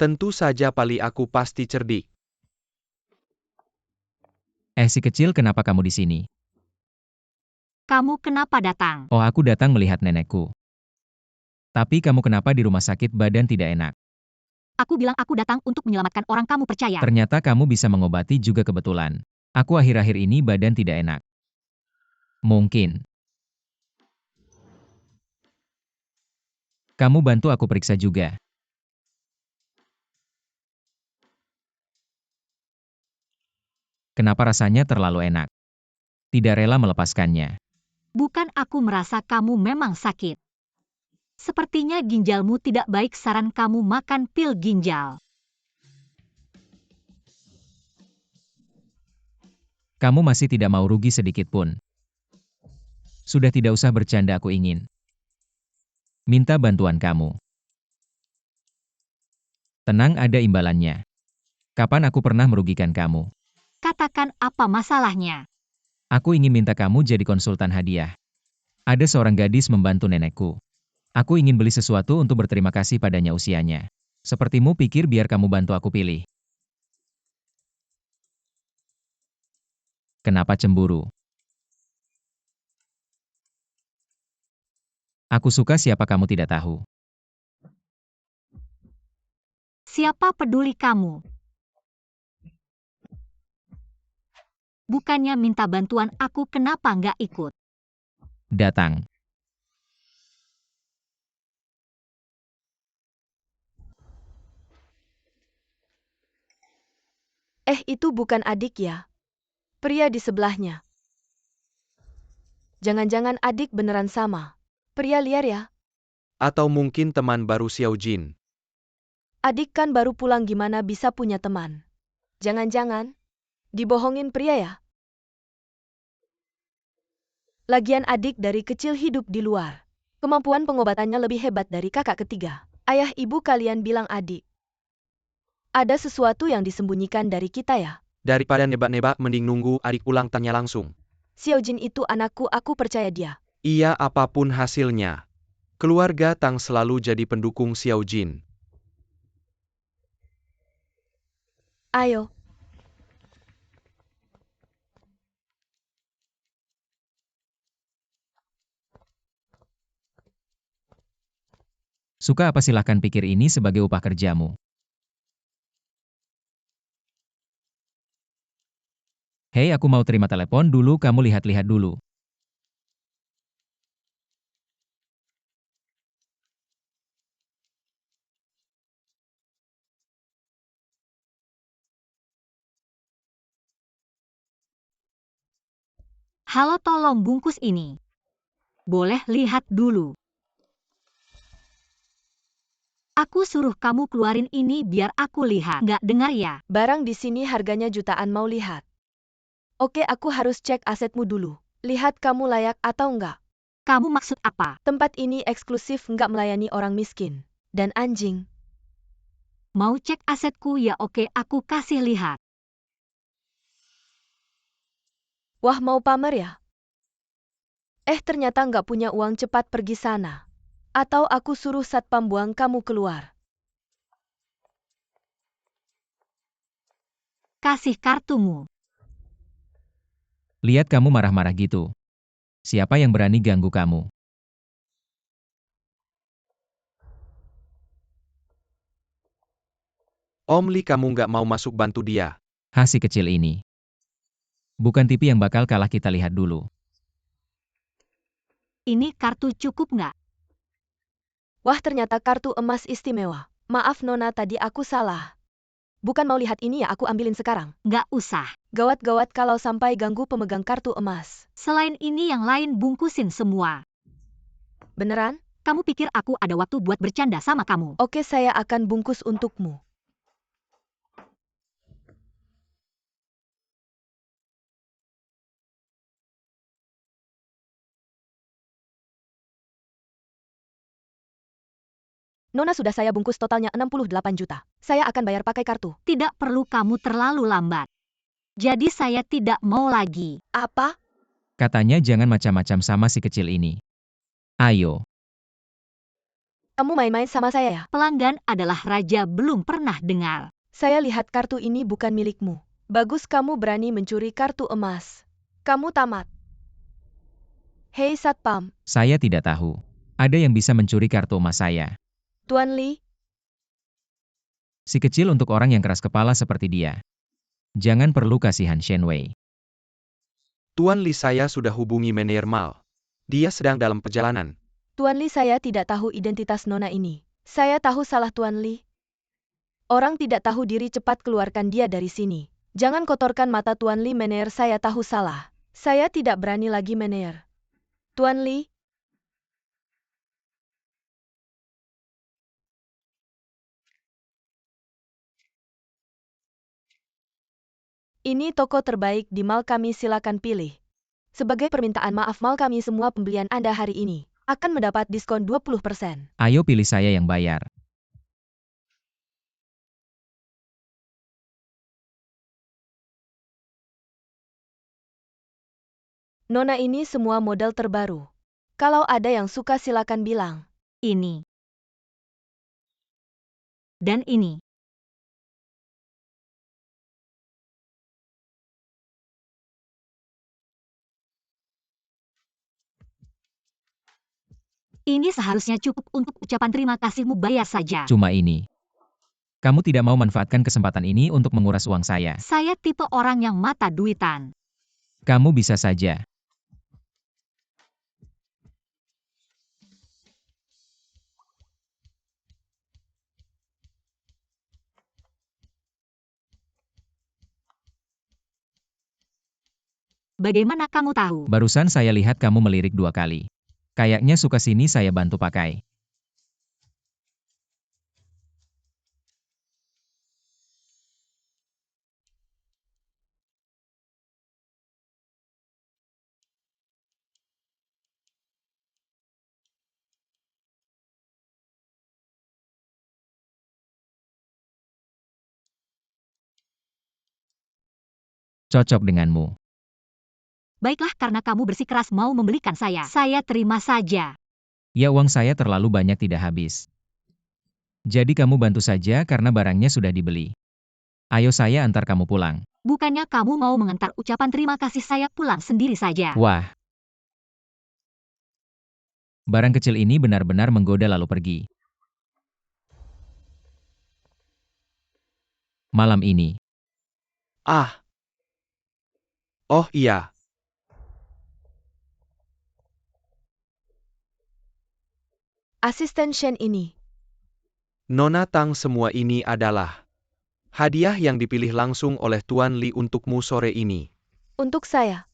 Tentu saja, Pali, aku pasti cerdik. Si kecil, kenapa kamu di sini? Kamu kenapa datang? Oh, aku datang melihat nenekku. Tapi kamu kenapa di rumah sakit, badan tidak enak? Aku bilang aku datang untuk menyelamatkan orang, kamu percaya? Ternyata kamu bisa mengobati juga, kebetulan. Aku akhir-akhir ini badan tidak enak. Mungkin kamu bantu aku periksa juga. Kenapa rasanya terlalu enak? Tidak rela melepaskannya. Bukan, aku merasa kamu memang sakit. Sepertinya ginjalmu tidak baik, saran kamu makan pil ginjal. Kamu masih tidak mau rugi sedikit pun. Sudah, tidak usah bercanda, aku ingin minta bantuan kamu. Tenang, ada imbalannya. Kapan aku pernah merugikan kamu? Katakan apa masalahnya? Aku ingin minta kamu jadi konsultan hadiah. Ada seorang gadis membantu nenekku. Aku ingin beli sesuatu untuk berterima kasih padanya, usianya. Sepertimu, pikir biar kamu bantu aku pilih. Kenapa cemburu? Aku suka siapa kamu tidak tahu. Siapa peduli kamu? Bukannya minta bantuan aku, kenapa nggak ikut? Datang. Itu bukan adik ya? Pria di sebelahnya. Jangan-jangan adik beneran sama. Pria liar ya? Atau mungkin teman baru Xiao Jin. Adik kan baru pulang, gimana bisa punya teman? Jangan-jangan dibohongin pria ya? Lagian adik dari kecil hidup di luar. Kemampuan pengobatannya lebih hebat dari kakak ketiga. Ayah ibu kalian bilang adik. Ada sesuatu yang disembunyikan dari kita ya? Daripada nebak-nebak, mending nunggu adik pulang tanya langsung. Xiao Jin itu anakku, aku percaya dia. Iya, apapun hasilnya. Keluarga Tang selalu jadi pendukung Xiao Jin. Ayo. Suka apa silahkan pikir ini sebagai upah kerjamu. Hei, aku mau terima telepon dulu, kamu lihat-lihat dulu. Halo, tolong bungkus ini. Boleh lihat dulu. Aku suruh kamu keluarin ini biar aku lihat. Nggak dengar ya? Barang di sini harganya jutaan, mau lihat. Oke, aku harus cek asetmu dulu. Lihat kamu layak atau enggak. Kamu maksud apa? Tempat ini eksklusif, enggak melayani orang miskin. Dan anjing. Mau cek asetku ya? Oke, aku kasih lihat. Wah, mau pamer ya? Ternyata enggak punya uang, cepat pergi sana. Atau aku suruh satpam buang kamu keluar. Kasih kartumu. Lihat kamu marah-marah gitu. Siapa yang berani ganggu kamu? Om Li, kamu nggak mau masuk bantu dia. Si kecil ini. Bukan TV yang bakal kalah, kita lihat dulu. Ini kartu cukup nggak? Wah, ternyata kartu emas istimewa. Maaf Nona, tadi aku salah. Bukan mau lihat ini ya, aku ambilin sekarang. Nggak usah. Gawat-gawat kalau sampai ganggu pemegang kartu emas. Selain ini yang lain bungkusin semua. Beneran? Kamu pikir aku ada waktu buat bercanda sama kamu? Oke, saya akan bungkus untukmu. Nona, sudah saya bungkus, totalnya 68 juta. Saya akan bayar pakai kartu. Tidak perlu, kamu terlalu lambat. Jadi saya tidak mau lagi. Apa? Katanya jangan macam-macam sama si kecil ini. Ayo. Kamu main-main sama saya ya? Pelanggan adalah raja, belum pernah dengar. Saya lihat kartu ini bukan milikmu. Bagus kamu berani mencuri kartu emas. Kamu tamat. Hei satpam. Saya tidak tahu. Ada yang bisa mencuri kartu emas saya. Tuan Li, Si kecil untuk orang yang keras kepala seperti dia. Jangan perlu kasihan Shen Wei. Tuan Li, saya sudah hubungi Manajer Mal. Dia sedang dalam perjalanan. Tuan Li, saya tidak tahu identitas Nona ini. Saya tahu salah Tuan Li. Orang tidak tahu diri, cepat keluarkan dia dari sini. Jangan kotorkan mata Tuan Li. Manajer, saya tahu salah. Saya tidak berani lagi manajer. Tuan Li. Ini toko terbaik di mal kami, silakan pilih. Sebagai permintaan maaf mal kami, semua pembelian Anda hari ini akan mendapat diskon 20%. Ayo pilih, saya yang bayar. Nona, ini semua model terbaru. Kalau ada yang suka silakan bilang. Ini. Dan ini. Ini seharusnya cukup untuk ucapan terima kasihmu, bayar saja. Cuma ini. Kamu tidak mau manfaatkan kesempatan ini untuk menguras uang saya. Saya tipe orang yang mata duitan. Kamu bisa saja. Bagaimana kamu tahu? Barusan saya lihat kamu melirik 2 kali. Kayaknya suka, sini saya bantu pakai. Cocok denganmu. Baiklah, karena kamu bersikeras mau membelikan saya terima saja. Ya uang saya terlalu banyak tidak habis. Jadi kamu bantu saja karena barangnya sudah dibeli. Ayo saya antar kamu pulang. Bukannya kamu mau mengantar ucapan terima kasih saya pulang sendiri saja? Wah, barang kecil ini benar-benar menggoda lalu pergi. Malam ini, Ah, oh iya. Asisten Shen ini. Nona Tang, semua ini adalah hadiah yang dipilih langsung oleh Tuan Li untukmu sore ini. Untuk saya.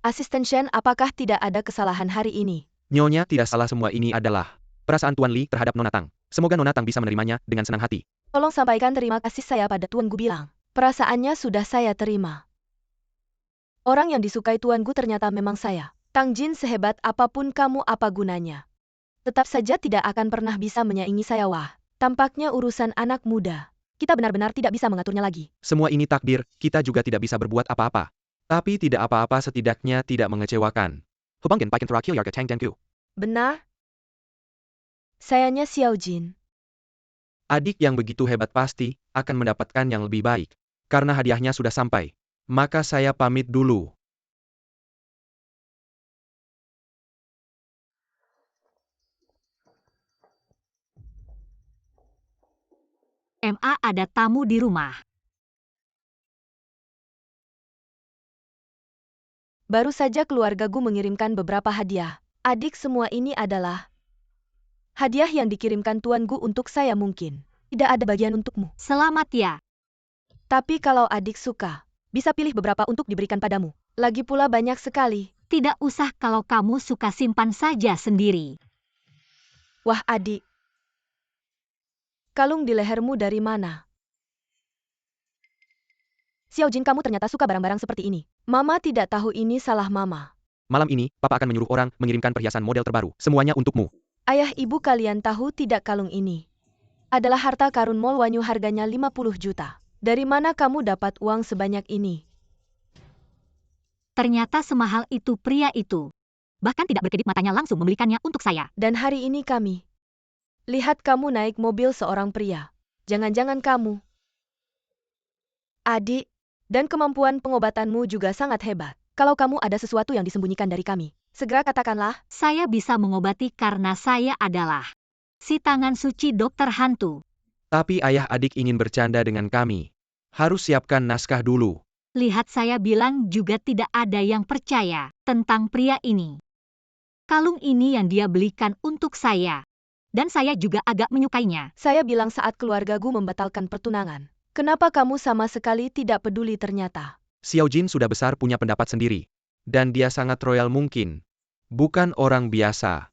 Asisten Shen, apakah tidak ada kesalahan hari ini? Nyonya tidak salah, semua ini adalah perasaan Tuan Li terhadap Nona Tang. Semoga Nona Tang bisa menerimanya dengan senang hati. Tolong sampaikan terima kasih saya pada Tuan Gu bilang. Perasaannya sudah saya terima. Orang yang disukai Tuan Gu ternyata memang saya. Tang Jin, sehebat apapun kamu, apa gunanya? Tetap saja tidak akan pernah bisa menyaingi saya. Wah, tampaknya urusan anak muda. Kita benar-benar tidak bisa mengaturnya lagi. Semua ini takdir, kita juga tidak bisa berbuat apa-apa. Tapi tidak apa-apa, setidaknya tidak mengecewakan. Hubangkan Paikan terakhir Yarga Tang Danku. Benar? Sayanya Xiao Jin. Adik yang begitu hebat pasti akan mendapatkan yang lebih baik. Karena hadiahnya sudah sampai. Maka saya pamit dulu. MA ada tamu di rumah. Baru saja keluarga Gu mengirimkan beberapa hadiah. Adik, semua ini adalah hadiah yang dikirimkan Tuan Gu untuk saya mungkin. Tidak ada bagian untukmu. Selamat ya. Tapi kalau adik suka, bisa pilih beberapa untuk diberikan padamu. Lagi pula banyak sekali. Tidak usah, kalau kamu suka simpan saja sendiri. Wah adik. Kalung di lehermu dari mana? Xiao Jin, kamu ternyata suka barang-barang seperti ini. Mama tidak tahu ini salah mama. Malam ini, Papa akan menyuruh orang mengirimkan perhiasan model terbaru. Semuanya untukmu. Ayah ibu kalian tahu tidak kalung ini adalah harta karun Mall Wanyu, harganya 50 juta. Dari mana kamu dapat uang sebanyak ini? Ternyata semahal itu pria itu. Bahkan tidak berkedip matanya langsung membelikannya untuk saya. Dan hari ini kami lihat kamu naik mobil seorang pria. Jangan-jangan kamu adik, dan kemampuan pengobatanmu juga sangat hebat. Kalau kamu ada sesuatu yang disembunyikan dari kami, segera katakanlah. Saya bisa mengobati karena saya adalah si tangan suci dokter hantu. Tapi ayah adik ingin bercanda dengan kami. Harus siapkan naskah dulu. Lihat, saya bilang juga tidak ada yang percaya tentang pria ini. Kalung ini yang dia belikan untuk saya. Dan saya juga agak menyukainya. Saya bilang saat keluarga Gu membatalkan pertunangan. Kenapa kamu sama sekali tidak peduli ternyata? Xiao Jin sudah besar, punya pendapat sendiri. Dan dia sangat royal mungkin. Bukan orang biasa.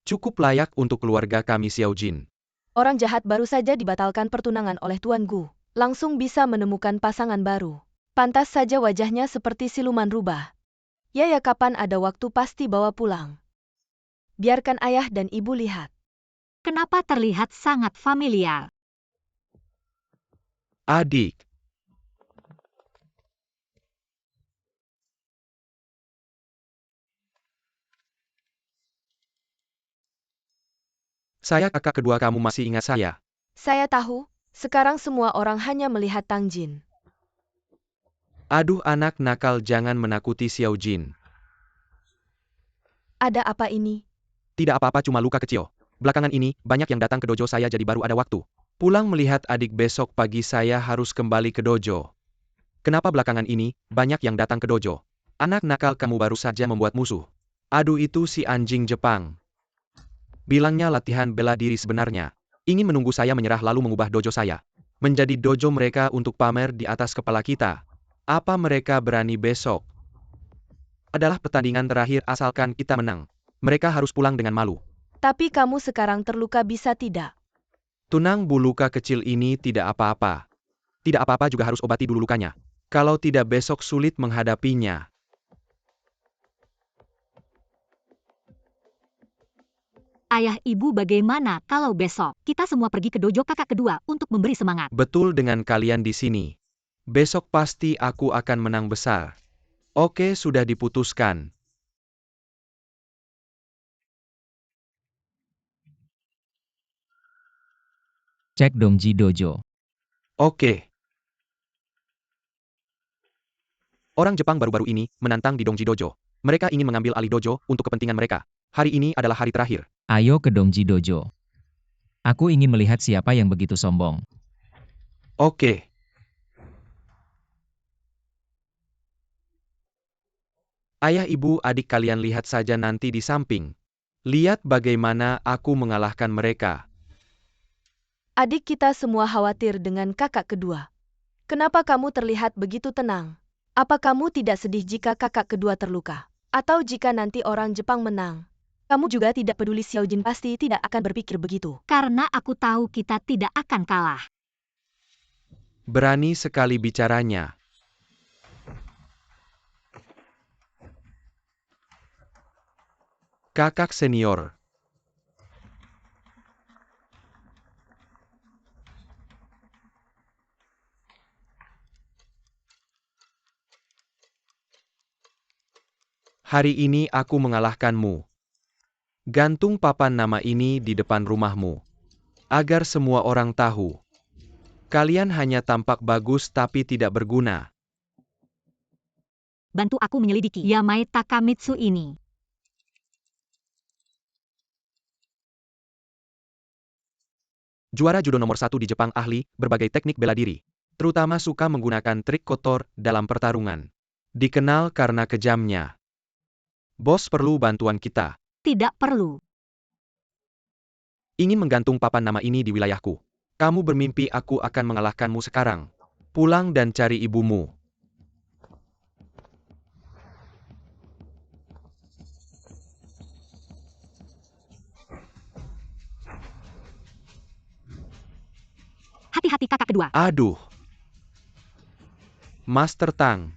Cukup layak untuk keluarga kami Xiao Jin. Orang jahat baru saja dibatalkan pertunangan oleh Tuan Gu. Langsung bisa menemukan pasangan baru. Pantas saja wajahnya seperti siluman rubah. Ya, kapan ada waktu pasti bawa pulang. Biarkan ayah dan ibu lihat. Kenapa terlihat sangat familiar? Adik. Saya kakak kedua kamu, masih ingat saya? Saya tahu, sekarang semua orang hanya melihat Tang Jin. Aduh anak nakal, jangan menakuti Xiao Jin. Ada apa ini? Tidak apa-apa, cuma luka kecil. Belakangan ini, banyak yang datang ke dojo saya, jadi baru ada waktu. Pulang melihat adik, besok pagi saya harus kembali ke dojo. Kenapa belakangan ini, banyak yang datang ke dojo? Anak nakal, kamu baru saja membuat musuh. Aduh, itu si anjing Jepang. Bilangnya latihan bela diri, sebenarnya ingin menunggu saya menyerah lalu mengubah dojo saya menjadi dojo mereka untuk pamer di atas kepala kita. Apa mereka berani besok? Adalah pertandingan terakhir, asalkan kita menang. Mereka harus pulang dengan malu. Tapi kamu sekarang terluka, bisa tidak? Tunang, Bu, luka kecil ini tidak apa-apa. Tidak apa-apa, juga harus obati dulu lukanya. Kalau tidak besok sulit menghadapinya. Ayah ibu, bagaimana kalau besok kita semua pergi ke dojo kakak kedua untuk memberi semangat? Betul dengan kalian di sini. Besok pasti aku akan menang besar. Oke, sudah diputuskan. Cek Dongji Dojo. Oke. Orang Jepang baru-baru ini menantang di Dongji Dojo. Mereka ingin mengambil alih dojo untuk kepentingan mereka. Hari ini adalah hari terakhir. Ayo ke Dongji Dojo. Aku ingin melihat siapa yang begitu sombong. Oke. Ayah, ibu, adik, kalian lihat saja nanti di samping. Lihat bagaimana aku mengalahkan mereka. Adik kita semua khawatir dengan kakak kedua. Kenapa kamu terlihat begitu tenang? Apa kamu tidak sedih jika kakak kedua terluka? Atau jika nanti orang Jepang menang? Kamu juga tidak peduli. Xiaojin pasti tidak akan berpikir begitu. Karena aku tahu kita tidak akan kalah. Berani sekali bicaranya. Kakak senior. Hari ini aku mengalahkanmu. Gantung papan nama ini di depan rumahmu. Agar semua orang tahu. Kalian hanya tampak bagus tapi tidak berguna. Bantu aku menyelidiki Yamai Takamitsu ini. Juara judo nomor 1 di Jepang, ahli berbagai teknik bela diri. Terutama suka menggunakan trik kotor dalam pertarungan. Dikenal karena kejamnya. Bos perlu bantuan kita. Tidak perlu. Ingin menggantung papan nama ini di wilayahku. Kamu bermimpi aku akan mengalahkanmu sekarang. Pulang dan cari ibumu. Hati-hati kakak kedua. Aduh. Master Tang.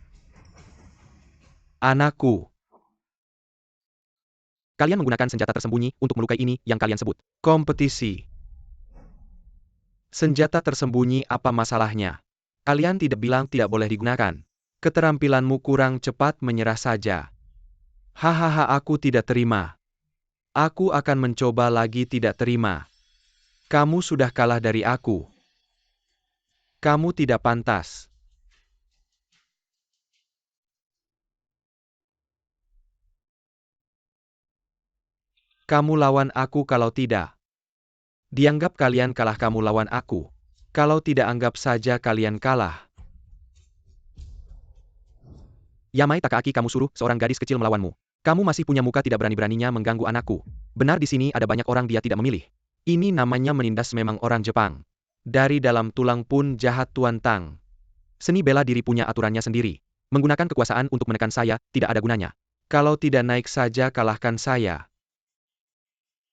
Anakku. Kalian menggunakan senjata tersembunyi untuk melukai ini yang kalian sebut kompetisi. Senjata tersembunyi apa masalahnya? Kalian tidak bilang tidak boleh digunakan. Keterampilanmu kurang, cepat menyerah saja. Hahaha, aku tidak terima. Aku akan mencoba lagi, tidak terima. Kamu sudah kalah dari aku. Kamu tidak pantas. Kamu lawan aku kalau tidak. Dianggap kalian kalah, kamu lawan aku. Kalau tidak, anggap saja kalian kalah. Yamai Takaaki, kamu suruh seorang gadis kecil melawanmu. Kamu masih punya muka, tidak berani-beraninya mengganggu anakku. Benar, di sini ada banyak orang dia tidak memilih. Ini namanya menindas, memang orang Jepang. Dari dalam tulang pun jahat, Tuan Tang. Seni bela diri punya aturannya sendiri. Menggunakan kekuasaan untuk menekan saya, tidak ada gunanya. Kalau tidak naik saja, kalahkan saya.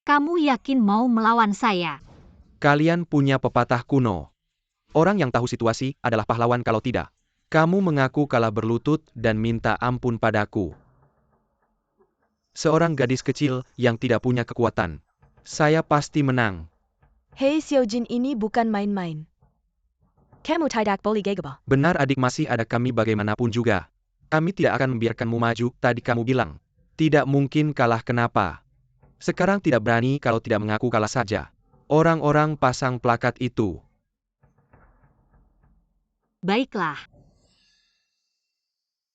Kamu yakin mau melawan saya? Kalian punya pepatah kuno. Orang yang tahu situasi adalah pahlawan, kalau tidak. Kamu mengaku kalah, berlutut dan minta ampun padaku. Seorang gadis kecil yang tidak punya kekuatan. Saya pasti menang. Hei Xiaojin, ini bukan main-main. Kamu tidak boleh gegabah. Benar adik, masih ada kami bagaimanapun juga. Kami tidak akan membiarkanmu maju, tadi kamu bilang. Tidak mungkin kalah, kenapa? Sekarang tidak berani, kalau tidak mengaku kalah saja. Orang-orang pasang plakat itu. Baiklah.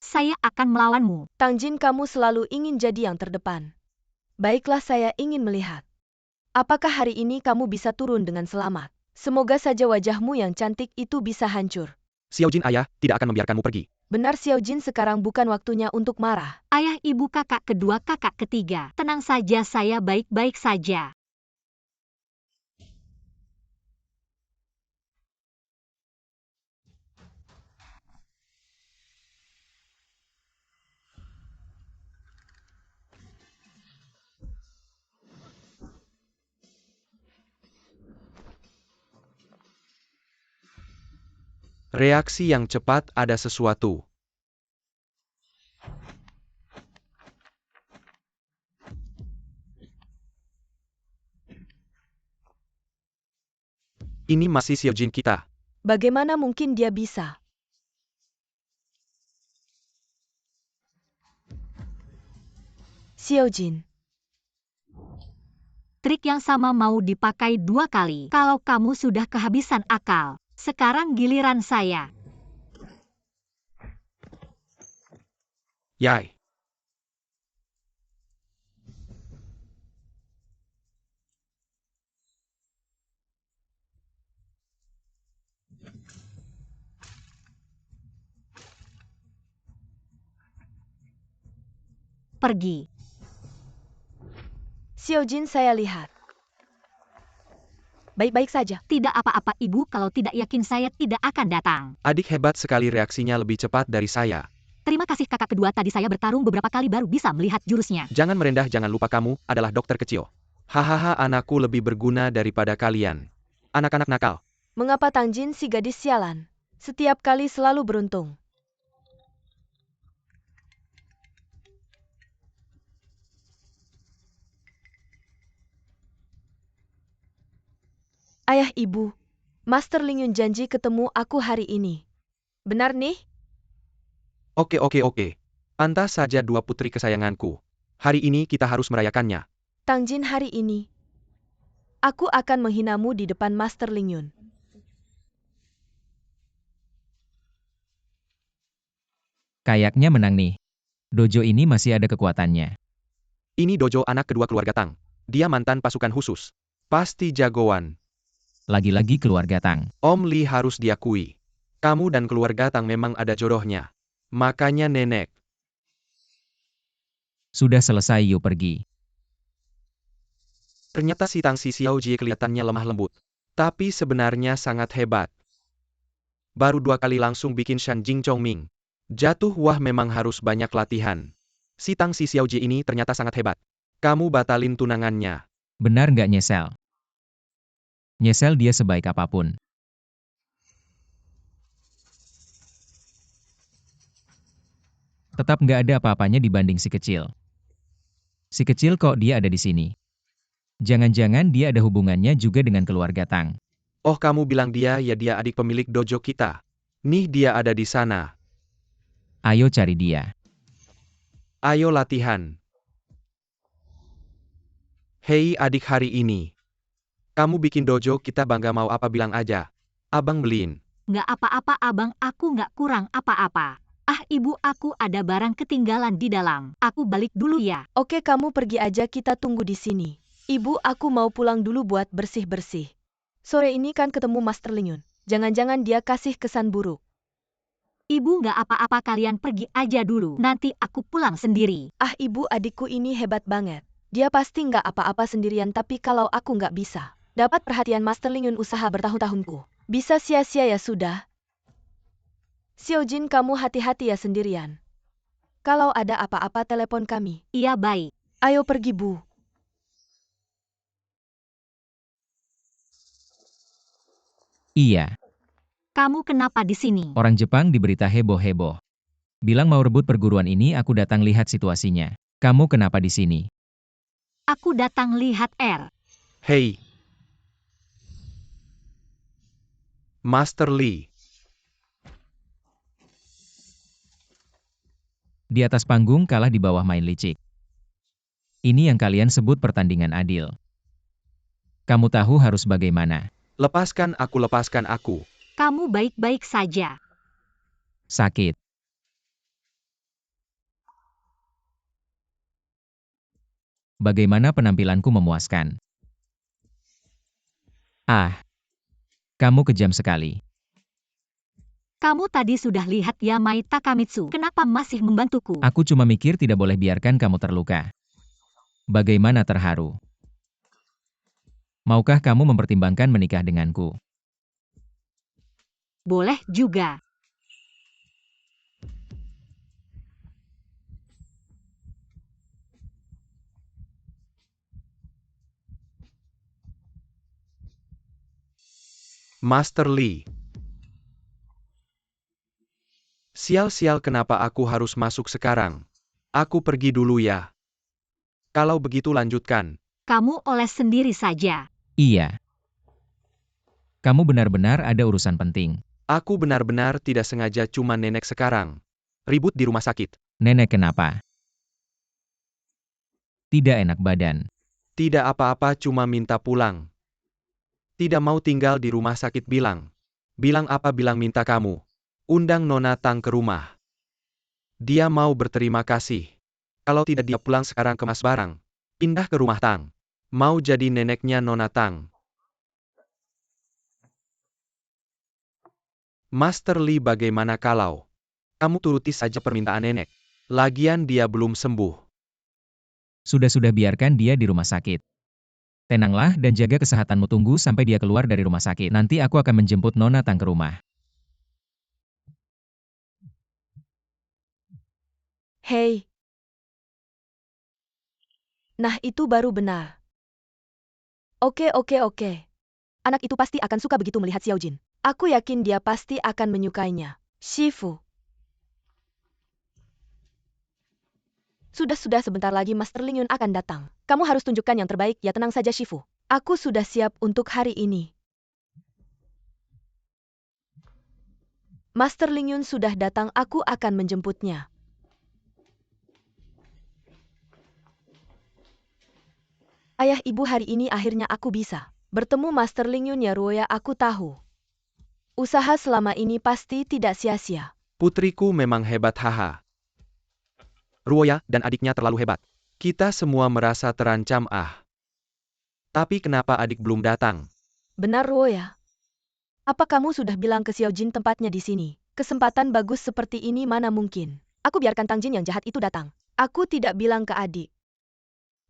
Saya akan melawanmu. Tang Jin, kamu selalu ingin jadi yang terdepan. Baiklah, saya ingin melihat. Apakah hari ini kamu bisa turun dengan selamat? Semoga saja wajahmu yang cantik itu bisa hancur. Xiaojin, ayah tidak akan membiarkanmu pergi. Benar Xiaojin, sekarang bukan waktunya untuk marah. Ayah, ibu, kakak kedua, kakak ketiga. Tenang saja, saya baik-baik saja. Reaksi yang cepat, ada sesuatu. Ini masih Xiaojin kita. Bagaimana mungkin dia bisa? Xiaojin. Trik yang sama mau dipakai 2 kali. Kalau kamu sudah kehabisan akal, sekarang giliran saya. Yai. Pergi. Xiaojin, saya lihat. Baik-baik saja. Tidak apa-apa ibu, kalau tidak yakin saya tidak akan datang. Adik hebat sekali, reaksinya lebih cepat dari saya. Terima kasih kakak kedua, tadi saya bertarung beberapa kali baru bisa melihat jurusnya. Jangan merendah, jangan lupa kamu adalah dokter kecil. Hahaha, anakku lebih berguna daripada kalian. Anak-anak nakal. Mengapa Tangjin si gadis sialan? Setiap kali selalu beruntung. Ayah ibu, Master Ling Yun janji ketemu aku hari ini. Benar nih? Oke. Pantas saja dua putri kesayanganku. Hari ini kita harus merayakannya. Tangjin, hari ini aku akan menghinamu di depan Master Ling Yun. Kayaknya menang nih. Dojo ini masih ada kekuatannya. Ini dojo anak kedua keluarga Tang. Dia mantan pasukan khusus. Pasti jagoan. Lagi-lagi keluarga Tang. Om Li harus diakui. Kamu dan keluarga Tang memang ada jodohnya. Makanya nenek. Sudah selesai, yuk pergi. Ternyata si Tang Si Xiaojie kelihatannya lemah lembut. Tapi sebenarnya sangat hebat. Baru 2 kali langsung bikin Shan Jing Chong Ming jatuh, wah memang harus banyak latihan. Si Tang Si Xiaojie ini ternyata sangat hebat. Kamu batalin tunangannya. Benar nggak nyesel? Nyesel dia sebaik apapun. Tetap nggak ada apa-apanya dibanding si kecil. Si kecil kok dia ada di sini? Jangan-jangan dia ada hubungannya juga dengan keluarga Tang. Oh, kamu bilang dia, ya dia adik pemilik dojo kita. Nih dia ada di sana. Ayo cari dia. Ayo latihan. Hei adik, hari ini kamu bikin dojo kita bangga, mau apa bilang aja. Abang beliin. Nggak apa-apa abang, aku nggak kurang apa-apa. Ah ibu, aku ada barang ketinggalan di dalam. Aku balik dulu ya. Oke, kamu pergi aja, kita tunggu di sini. Ibu, aku mau pulang dulu buat bersih-bersih. Sore ini kan ketemu Master Ling Yun. Jangan-jangan dia kasih kesan buruk. Ibu nggak apa-apa, kalian pergi aja dulu. Nanti aku pulang sendiri. Ah ibu, adikku ini hebat banget. Dia pasti nggak apa-apa sendirian, tapi kalau aku nggak bisa dapat perhatian Master Ling Yun, usaha bertahun-tahunku bisa sia-sia ya sudah. Xiaojin, kamu hati-hati ya sendirian. Kalau ada apa-apa telepon kami. Iya baik. Ayo pergi Bu. Iya, Kamu kenapa di sini? orang Jepang diberita heboh-heboh. Bilang mau rebut perguruan ini, aku datang lihat situasinya. Kamu kenapa di sini? Aku datang lihat Hei Master Lee. Di atas panggung kalah, di bawah main licik. Ini yang kalian sebut pertandingan adil. Kamu tahu harus bagaimana? Lepaskan aku, lepaskan aku. Kamu baik-baik saja. Sakit. Bagaimana penampilanku memuaskan? Ah, kamu kejam sekali. Kamu tadi sudah lihat Yamai Takamitsu. Kenapa masih membantuku? Aku cuma mikir tidak boleh biarkan kamu terluka. Bagaimana terharu? Maukah kamu mempertimbangkan menikah denganku? Boleh juga. Master Lee. Sial-sial, kenapa aku harus masuk sekarang? Aku pergi dulu ya. Kalau begitu lanjutkan. Kamu oles sendiri saja. Iya. Kamu benar-benar ada urusan penting. Aku benar-benar tidak sengaja, cuma nenek sekarang ribut di rumah sakit. Nenek kenapa? Tidak enak badan. Tidak apa-apa, cuma minta pulang. Tidak mau tinggal di rumah sakit, bilang. Bilang apa? Bilang minta kamu undang Nona Tang ke rumah. Dia mau berterima kasih. Kalau tidak dia pulang sekarang kemas barang. Pindah ke rumah Tang. Mau jadi neneknya Nona Tang. Master Li, bagaimana kalau kamu turuti saja permintaan nenek? Lagian dia belum sembuh. Sudah-sudah biarkan dia di rumah sakit. Tenanglah dan jaga kesehatanmu, tunggu sampai dia keluar dari rumah sakit. Nanti aku akan menjemput Nona Tang ke rumah. Hei. Nah, itu baru benar. Oke. Anak itu pasti akan suka begitu melihat Xiao Jin. Aku yakin dia pasti akan menyukainya. Shifu. Sudah, sebentar lagi Master Ling Yun akan datang. Kamu harus tunjukkan yang terbaik, ya. Tenang saja, Shifu. Aku sudah siap untuk hari ini. Master Ling Yun sudah datang, aku akan menjemputnya. Ayah, ibu, hari ini akhirnya aku bisa bertemu Master Ling Yun, ya Ruoya. Aku tahu usaha selama ini pasti tidak sia-sia. Putriku memang hebat, haha. Ruoya dan adiknya terlalu hebat. Kita semua merasa terancam, Tapi kenapa adik belum datang? Benar, Ruoya. Apa kamu sudah bilang ke Xiao Jin tempatnya di sini? Kesempatan bagus seperti ini mana mungkin aku biarkan Tang Jin yang jahat itu datang. Aku tidak bilang ke adik.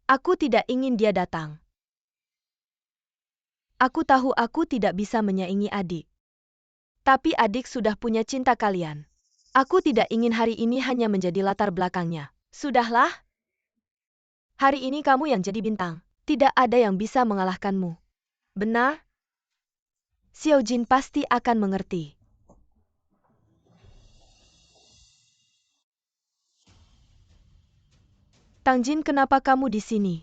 Aku tidak ingin dia datang. Aku tahu aku tidak bisa menyaingi adik. Tapi adik sudah punya cinta kalian. Aku tidak ingin hari ini hanya menjadi latar belakangnya. Sudahlah. Hari ini kamu yang jadi bintang. Tidak ada yang bisa mengalahkanmu. Benar? Xiao Jin pasti akan mengerti. Tang Jin, kenapa kamu di sini?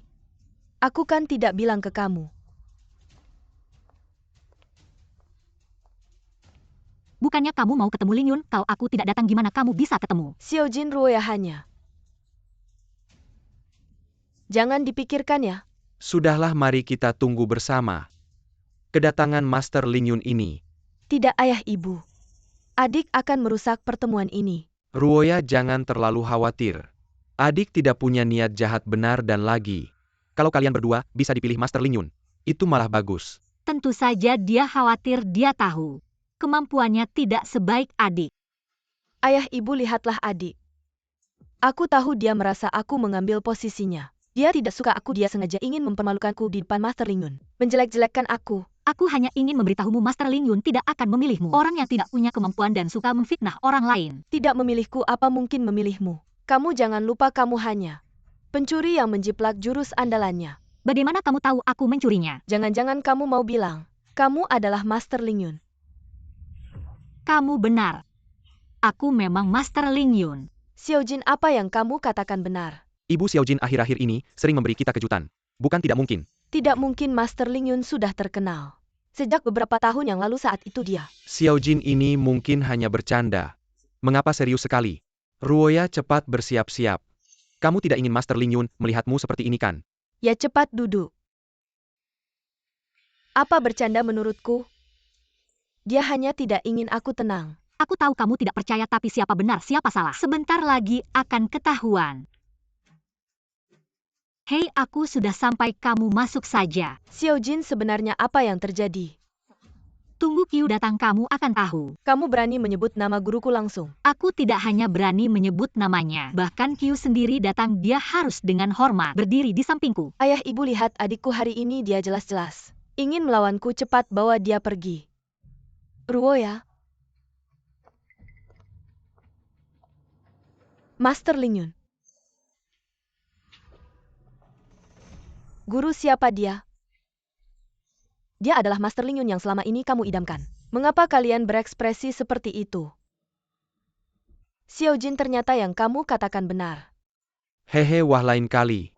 Aku kan tidak bilang ke kamu. Bukannya kamu mau ketemu Ling Yun, kalau aku tidak datang gimana kamu bisa ketemu? Xiao Jin, Ruoya hanya. Jangan dipikirkan, ya. Sudahlah, mari kita tunggu bersama kedatangan Master Ling Yun ini. Tidak, ayah, ibu. Adik akan merusak pertemuan ini. Ruoya, jangan terlalu khawatir. Adik tidak punya niat jahat, benar, dan lagi. Kalau kalian berdua bisa dipilih Master Ling Yun, itu malah bagus. Tentu saja dia khawatir, dia tahu kemampuannya tidak sebaik adik. Ayah, ibu, lihatlah adik. Aku tahu dia merasa aku mengambil posisinya. Dia tidak suka aku, dia sengaja ingin mempermalukanku di depan Master Ling Yun. Menjelek-jelekkan aku. Aku hanya ingin memberitahumu Master Ling Yun tidak akan memilihmu. Orang yang tidak punya kemampuan dan suka memfitnah orang lain. Tidak memilihku, apa mungkin memilihmu? Kamu jangan lupa kamu hanya pencuri yang menjiplak jurus andalannya. Bagaimana kamu tahu aku mencurinya? Jangan-jangan kamu mau bilang, kamu adalah Master Ling Yun. Kamu benar. Aku memang Master Ling Yun. Xiao Jin, apa yang kamu katakan benar. Ibu Xiao Jin akhir-akhir ini sering memberi kita kejutan. Bukan tidak mungkin. Tidak mungkin Master Ling Yun sudah terkenal. Sejak beberapa tahun yang lalu saat itu dia. Xiao Jin ini mungkin hanya bercanda. Mengapa serius sekali? Ruoya, cepat bersiap-siap. Kamu tidak ingin Master Ling Yun melihatmu seperti ini, kan? Ya, cepat duduk. Apa bercanda menurutku? Dia hanya tidak ingin aku tenang. Aku tahu kamu tidak percaya, tapi siapa benar siapa salah sebentar lagi akan ketahuan. Hei, aku sudah sampai, kamu masuk saja. Xiao Jin, sebenarnya apa yang terjadi? Tunggu Qiu datang kamu akan tahu. Kamu berani menyebut nama guruku langsung? Aku tidak hanya berani menyebut namanya. Bahkan Qiu sendiri datang, dia harus dengan hormat berdiri di sampingku. Ayah, ibu, lihat adikku hari ini, dia jelas-jelas ingin melawanku. Cepat bawa dia pergi. Ruoya. Master Ling Yun. Guru, siapa dia? Dia adalah Master Ling Yun yang selama ini kamu idamkan. Mengapa kalian berekspresi seperti itu? Xiao Jin, ternyata yang kamu katakan benar. Hehe, wah, lain kali.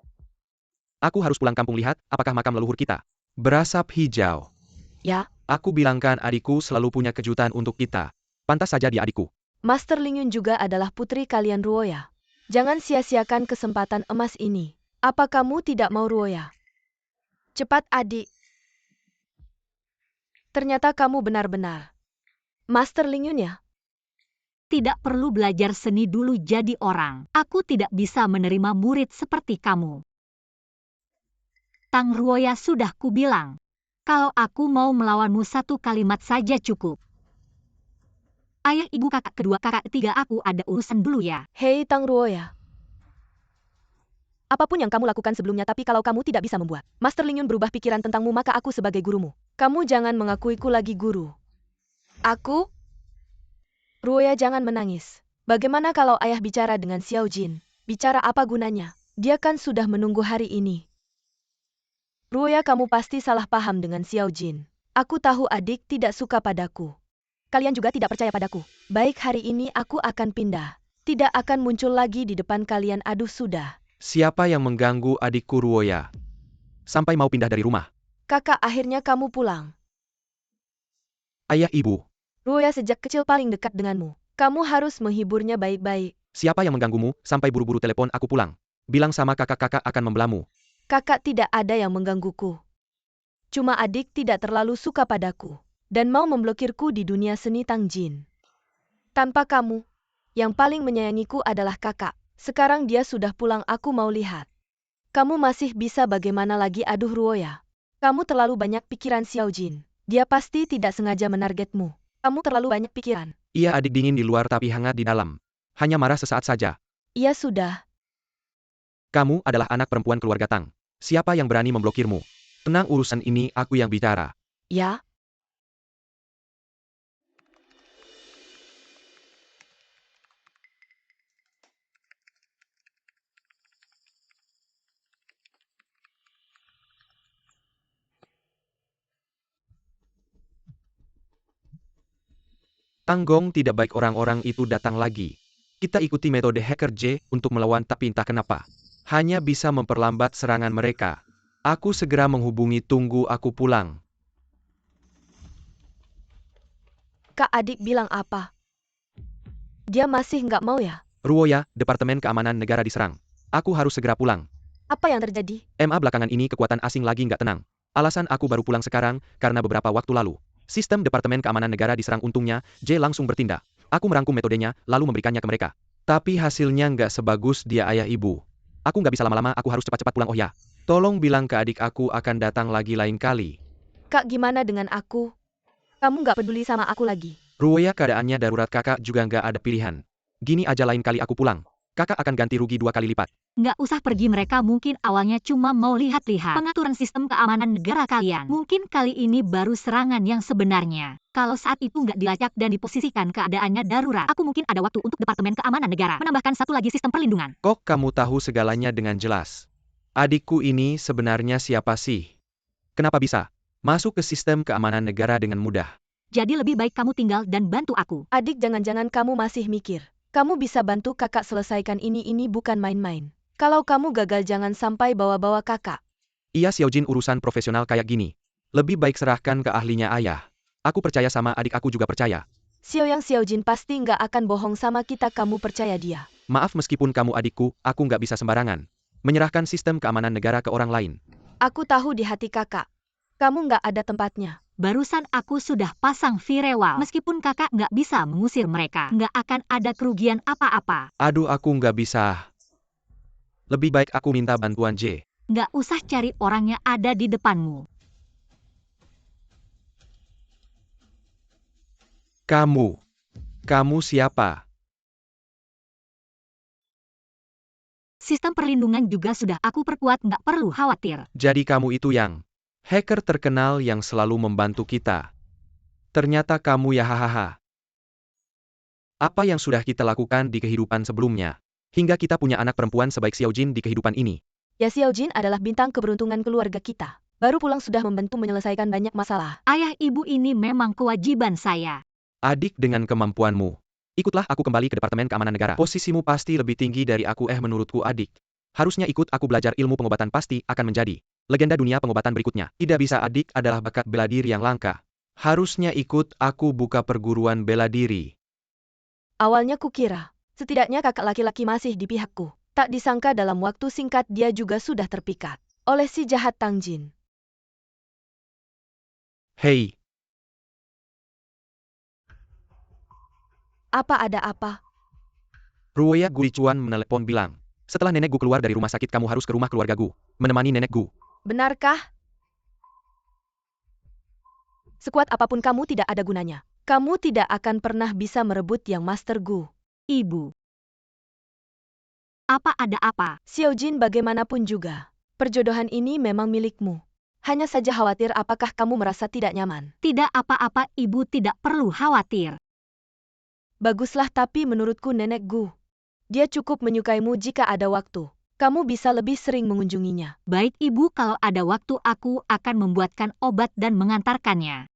Aku harus pulang kampung lihat apakah makam leluhur kita berasap hijau. Ya. Aku bilangkan adikku selalu punya kejutan untuk kita. Pantas saja dia adikku. Master Ling Yun juga adalah putri kalian, Ruoya. Jangan sia-siakan kesempatan emas ini. Apa kamu tidak mau, Ruoya? Cepat adik. Ternyata kamu benar-benar Master Ling Yun ya? Tidak perlu belajar seni dulu jadi orang. Aku tidak bisa menerima murid seperti kamu. Tang Ruoya sudah kubilang. Kalau aku mau melawanmu satu kalimat saja cukup. Ayah, ibu, kakak kedua, kakak ketiga, aku ada urusan dulu ya. Hei Tang Ruoya. Apapun yang kamu lakukan sebelumnya, tapi kalau kamu tidak bisa membuat Master Ling Yun berubah pikiran tentangmu, maka aku sebagai gurumu. Kamu jangan mengakuiku lagi guru. Aku? Ruoya, jangan menangis. Bagaimana kalau ayah bicara dengan Xiao Jin? Bicara apa gunanya? Dia kan sudah menunggu hari ini. Ruoya, kamu pasti salah paham dengan Xiao Jin. Aku tahu adik tidak suka padaku. Kalian juga tidak percaya padaku. Baik, hari ini aku akan pindah. Tidak akan muncul lagi di depan kalian. Aduh, sudah. Siapa yang mengganggu adikku Ruoya? Sampai mau pindah dari rumah. Kakak, akhirnya kamu pulang. Ayah, ibu. Ruoya sejak kecil paling dekat denganmu. Kamu harus menghiburnya baik-baik. Siapa yang mengganggumu sampai buru-buru telepon aku pulang? Bilang sama kakak-kakak akan membelamu. Kakak, tidak ada yang menggangguku. Cuma adik tidak terlalu suka padaku. Dan mau memblokirku di dunia seni Tang Jin. Tanpa kamu, yang paling menyayangiku adalah kakak. Sekarang dia sudah pulang, aku mau lihat. Kamu masih bisa bagaimana lagi? Aduh Ruoya. Kamu terlalu banyak pikiran Xiao Jin. Dia pasti tidak sengaja menargetmu. Kamu terlalu banyak pikiran. Iya, adik dingin di luar tapi hangat di dalam. Hanya marah sesaat saja. Iya sudah. Kamu adalah anak perempuan keluarga Tang. Siapa yang berani memblokirmu? Tenang, urusan ini aku yang bicara. Ya? Tanggong, tidak baik orang-orang itu datang lagi. Kita ikuti metode hacker J untuk melawan, tapi entah kenapa hanya bisa memperlambat serangan mereka. Aku segera menghubungi, tunggu aku pulang. Kak, adik bilang apa? Dia masih nggak mau ya? Ruoya, Departemen Keamanan Negara diserang. Aku harus segera pulang. Apa yang terjadi? Belakangan ini kekuatan asing lagi nggak tenang. Alasan aku baru pulang sekarang, karena beberapa waktu lalu sistem Departemen Keamanan Negara diserang. Untungnya, J langsung bertindak. Aku merangkum metodenya, lalu memberikannya ke mereka. Tapi hasilnya nggak sebagus dia, ayah ibu. Aku nggak bisa lama-lama, aku harus cepat-cepat pulang. Oh ya, tolong bilang ke adik aku akan datang lagi lain kali. Kak, gimana dengan aku? Kamu nggak peduli sama aku lagi? Ruoya, keadaannya darurat, kakak juga nggak ada pilihan. Gini aja, lain kali aku pulang, kakak akan ganti rugi 2 kali lipat. Nggak usah pergi, mereka mungkin awalnya cuma mau lihat-lihat pengaturan sistem keamanan negara kalian. Mungkin kali ini baru serangan yang sebenarnya. Kalau saat itu nggak dilacak dan diposisikan keadaannya darurat, aku mungkin ada waktu untuk Departemen Keamanan Negara menambahkan satu lagi sistem perlindungan. Kok kamu tahu segalanya dengan jelas? Adikku ini sebenarnya siapa sih? Kenapa bisa masuk ke sistem keamanan negara dengan mudah? Jadi lebih baik kamu tinggal dan bantu aku. Adik, jangan-jangan kamu masih mikir. Kamu bisa bantu kakak selesaikan ini bukan main-main. Kalau kamu gagal jangan sampai bawa-bawa kakak. Iya, Xiao Jin, urusan profesional kayak gini lebih baik serahkan ke ahlinya ayah. Aku percaya sama adik, aku juga percaya. Xiao Jin pasti nggak akan bohong sama kita, kamu percaya dia. Maaf, meskipun kamu adikku, aku nggak bisa sembarangan menyerahkan sistem keamanan negara ke orang lain. Aku tahu di hati kakak. Kamu nggak ada tempatnya. Barusan aku sudah pasang firewall. Meskipun kakak nggak bisa mengusir mereka, nggak akan ada kerugian apa-apa. Aduh, aku nggak bisa. Lebih baik aku minta bantuan J. Nggak usah cari orangnya ada di depanmu. Kamu siapa? Sistem perlindungan juga sudah aku perkuat, nggak perlu khawatir. Jadi kamu itu yang hacker terkenal yang selalu membantu kita. Ternyata kamu ya, hahaha. Apa yang sudah kita lakukan di kehidupan sebelumnya, hingga kita punya anak perempuan sebaik Xiao Jin di kehidupan ini. Ya, Xiao Jin adalah bintang keberuntungan keluarga kita. Baru pulang sudah membantu menyelesaikan banyak masalah. Ayah, ibu, ini memang kewajiban saya. Adik, dengan kemampuanmu, ikutlah aku kembali ke Departemen Keamanan Negara. Posisimu pasti lebih tinggi dari aku. Menurutku adik harusnya ikut aku belajar ilmu pengobatan, pasti akan menjadi legenda dunia pengobatan berikutnya. Tidak bisa, adik adalah bakat bela diri yang langka. Harusnya ikut aku buka perguruan bela diri. Awalnya kukira, setidaknya kakak laki-laki masih di pihakku. Tak disangka dalam waktu singkat dia juga sudah terpikat oleh si jahat Tang Jin. Hei, Apa ada apa? Ruoya Guricuan menelepon bilang. Setelah nenek Gu keluar dari rumah sakit kamu harus ke rumah keluarga Gu. Menemani nenek Gu. Benarkah? Sekuat apapun kamu tidak ada gunanya. Kamu tidak akan pernah bisa merebut yang Master Gu. Ibu. Apa ada apa? Xiaojin bagaimanapun juga. Perjodohan ini memang milikmu. Hanya saja khawatir apakah kamu merasa tidak nyaman. Tidak apa-apa, ibu tidak perlu khawatir. Baguslah, tapi menurutku nenek Gu. Dia cukup menyukaimu jika ada waktu. Kamu bisa lebih sering mengunjunginya. Baik ibu, kalau ada waktu aku akan membuatkan obat dan mengantarkannya.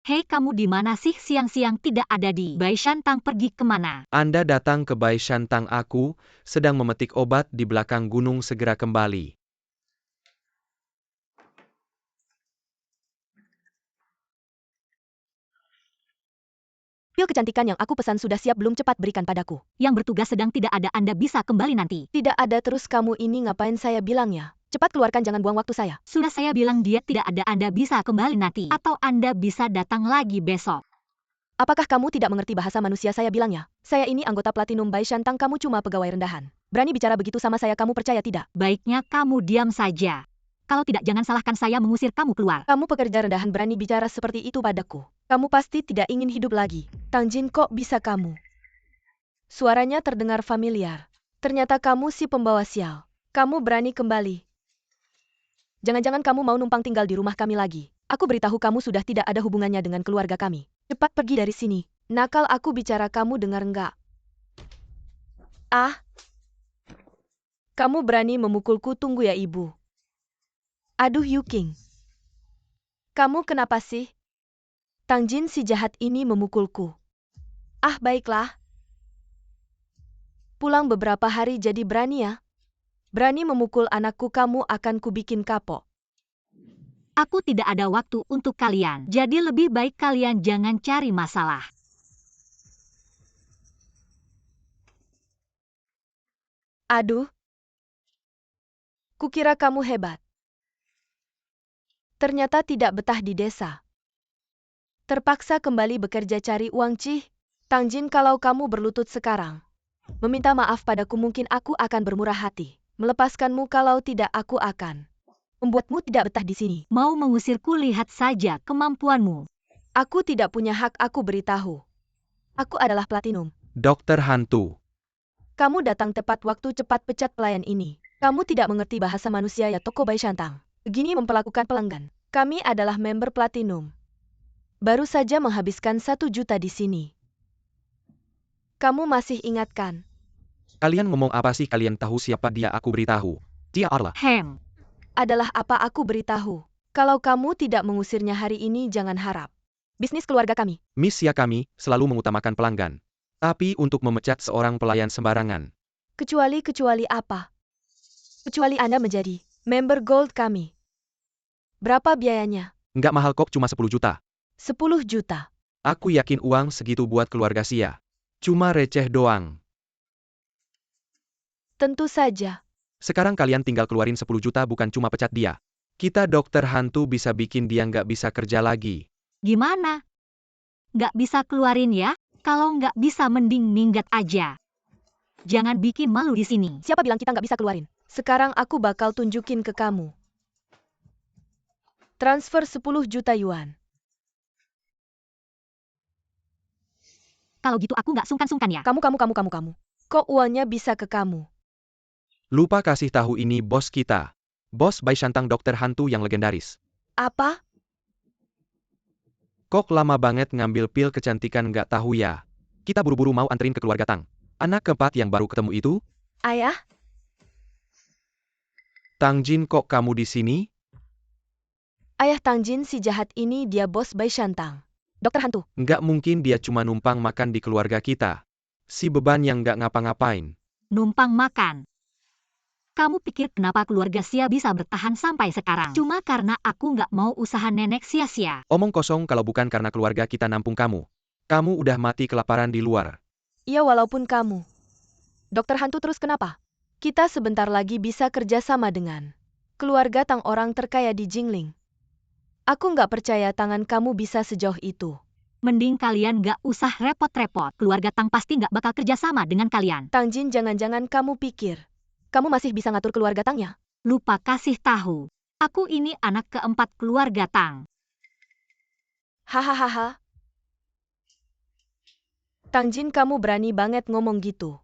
Hei, kamu di mana sih siang-siang tidak ada di Baishantang, pergi kemana? Anda datang ke Baishantang, aku sedang memetik obat di belakang gunung, segera kembali. Pil kecantikan yang aku pesan sudah siap, belum, cepat berikan padaku. Yang bertugas sedang tidak ada, Anda bisa kembali nanti. Tidak ada, terus kamu ini ngapain saya bilangnya? Cepat keluarkan, jangan buang waktu saya. Sudah saya bilang dia tidak ada, Anda bisa kembali nanti. Atau Anda bisa datang lagi besok. Apakah kamu tidak mengerti bahasa manusia? Saya bilangnya. Saya ini anggota Platinum Baishantang, kamu cuma pegawai rendahan. Berani bicara begitu sama saya, kamu percaya tidak? Baiknya kamu diam saja. Kalau tidak, jangan salahkan saya mengusir kamu keluar. Kamu pekerja rendahan berani bicara seperti itu padaku. Kamu pasti tidak ingin hidup lagi. Tang Jin, kok bisa kamu? Suaranya terdengar familiar. Ternyata kamu si pembawa sial. Kamu berani kembali. Jangan-jangan kamu mau numpang tinggal di rumah kami lagi. Aku beritahu kamu sudah tidak ada hubungannya dengan keluarga kami. Cepat pergi dari sini. Nakal, aku bicara, kamu dengar enggak? Ah. Kamu berani memukulku, tunggu ya ibu. Aduh Yuking. Kamu kenapa sih? Tang Jin si jahat ini memukulku. Ah, baiklah. Pulang beberapa hari jadi berani ya? Berani memukul anakku, kamu akan kubikin kapok. Aku tidak ada waktu untuk kalian. Jadi lebih baik kalian jangan cari masalah. Aduh. Kukira kamu hebat. Ternyata tidak betah di desa. Terpaksa kembali bekerja cari uang, Cih. Tang Jin, kalau kamu berlutut sekarang, meminta maaf padaku, mungkin aku akan bermurah hati. Melepaskanmu, kalau tidak aku akan membuatmu tidak betah di sini. Mau mengusirku, lihat saja kemampuanmu. Aku tidak punya hak, aku beritahu. Aku adalah Platinum. Dokter Hantu. Kamu datang tepat waktu, cepat pecat pelayan ini. Kamu tidak mengerti bahasa manusia ya, Toko Baishantang. Begini memperlakukan pelanggan. Kami adalah member Platinum. Baru saja menghabiskan 1 juta di sini. Kamu masih ingatkan? Kalian ngomong apa sih? Kalian tahu siapa dia? Aku beritahu. Dia Arla. Adalah apa aku beritahu? Kalau kamu tidak mengusirnya hari ini, jangan harap bisnis keluarga kami. Miss ya, kami selalu mengutamakan pelanggan. Tapi untuk memecat seorang pelayan sembarangan. Kecuali apa? Kecuali Anda menjadi member gold kami. Berapa biayanya? Nggak mahal kok, cuma 10 juta. 10 juta. Aku yakin uang segitu buat keluarga Sia. Cuma receh doang. Tentu saja. Sekarang kalian tinggal keluarin 10 juta, bukan cuma pecat dia. Kita dokter hantu bisa bikin dia nggak bisa kerja lagi. Gimana? Nggak bisa keluarin ya? Kalau nggak bisa mending minggat aja. Jangan bikin malu di sini. Siapa bilang kita nggak bisa keluarin? Sekarang aku bakal tunjukin ke kamu. Transfer 10 juta yuan. Kalau gitu aku nggak sungkan-sungkan ya. Kamu. Kok uangnya bisa ke kamu? Lupa kasih tahu, ini bos kita. Bos Baishantang, dokter hantu yang legendaris. Apa? Kok lama banget ngambil pil kecantikan, nggak tahu ya? Kita buru-buru mau anterin ke keluarga Tang. Anak keempat yang baru ketemu itu? Ayah? Tang Jin, kok kamu di sini? Ayah Tang Jin si jahat ini, dia bos Baishantang. Dokter hantu. Nggak mungkin dia cuma numpang makan di keluarga kita. Si beban yang nggak ngapa-ngapain. Numpang makan. Kamu pikir kenapa keluarga Sia bisa bertahan sampai sekarang? Cuma karena aku nggak mau usaha nenek sia-sia. Omong kosong, kalau bukan karena keluarga kita nampung kamu. Kamu udah mati kelaparan di luar. Iya, walaupun kamu dokter hantu, terus kenapa? Kita sebentar lagi bisa kerja sama dengan keluarga Tang orang terkaya di Jingling. Aku nggak percaya tangan kamu bisa sejauh itu. Mending kalian gak usah repot-repot. Keluarga Tang pasti gak bakal kerja sama dengan kalian. Tang Jin, jangan-jangan kamu pikir kamu masih bisa ngatur keluarga Tangnya? Lupa kasih tahu. Aku ini anak keempat keluarga Tang. Hahaha. Tang Jin, kamu berani banget ngomong gitu.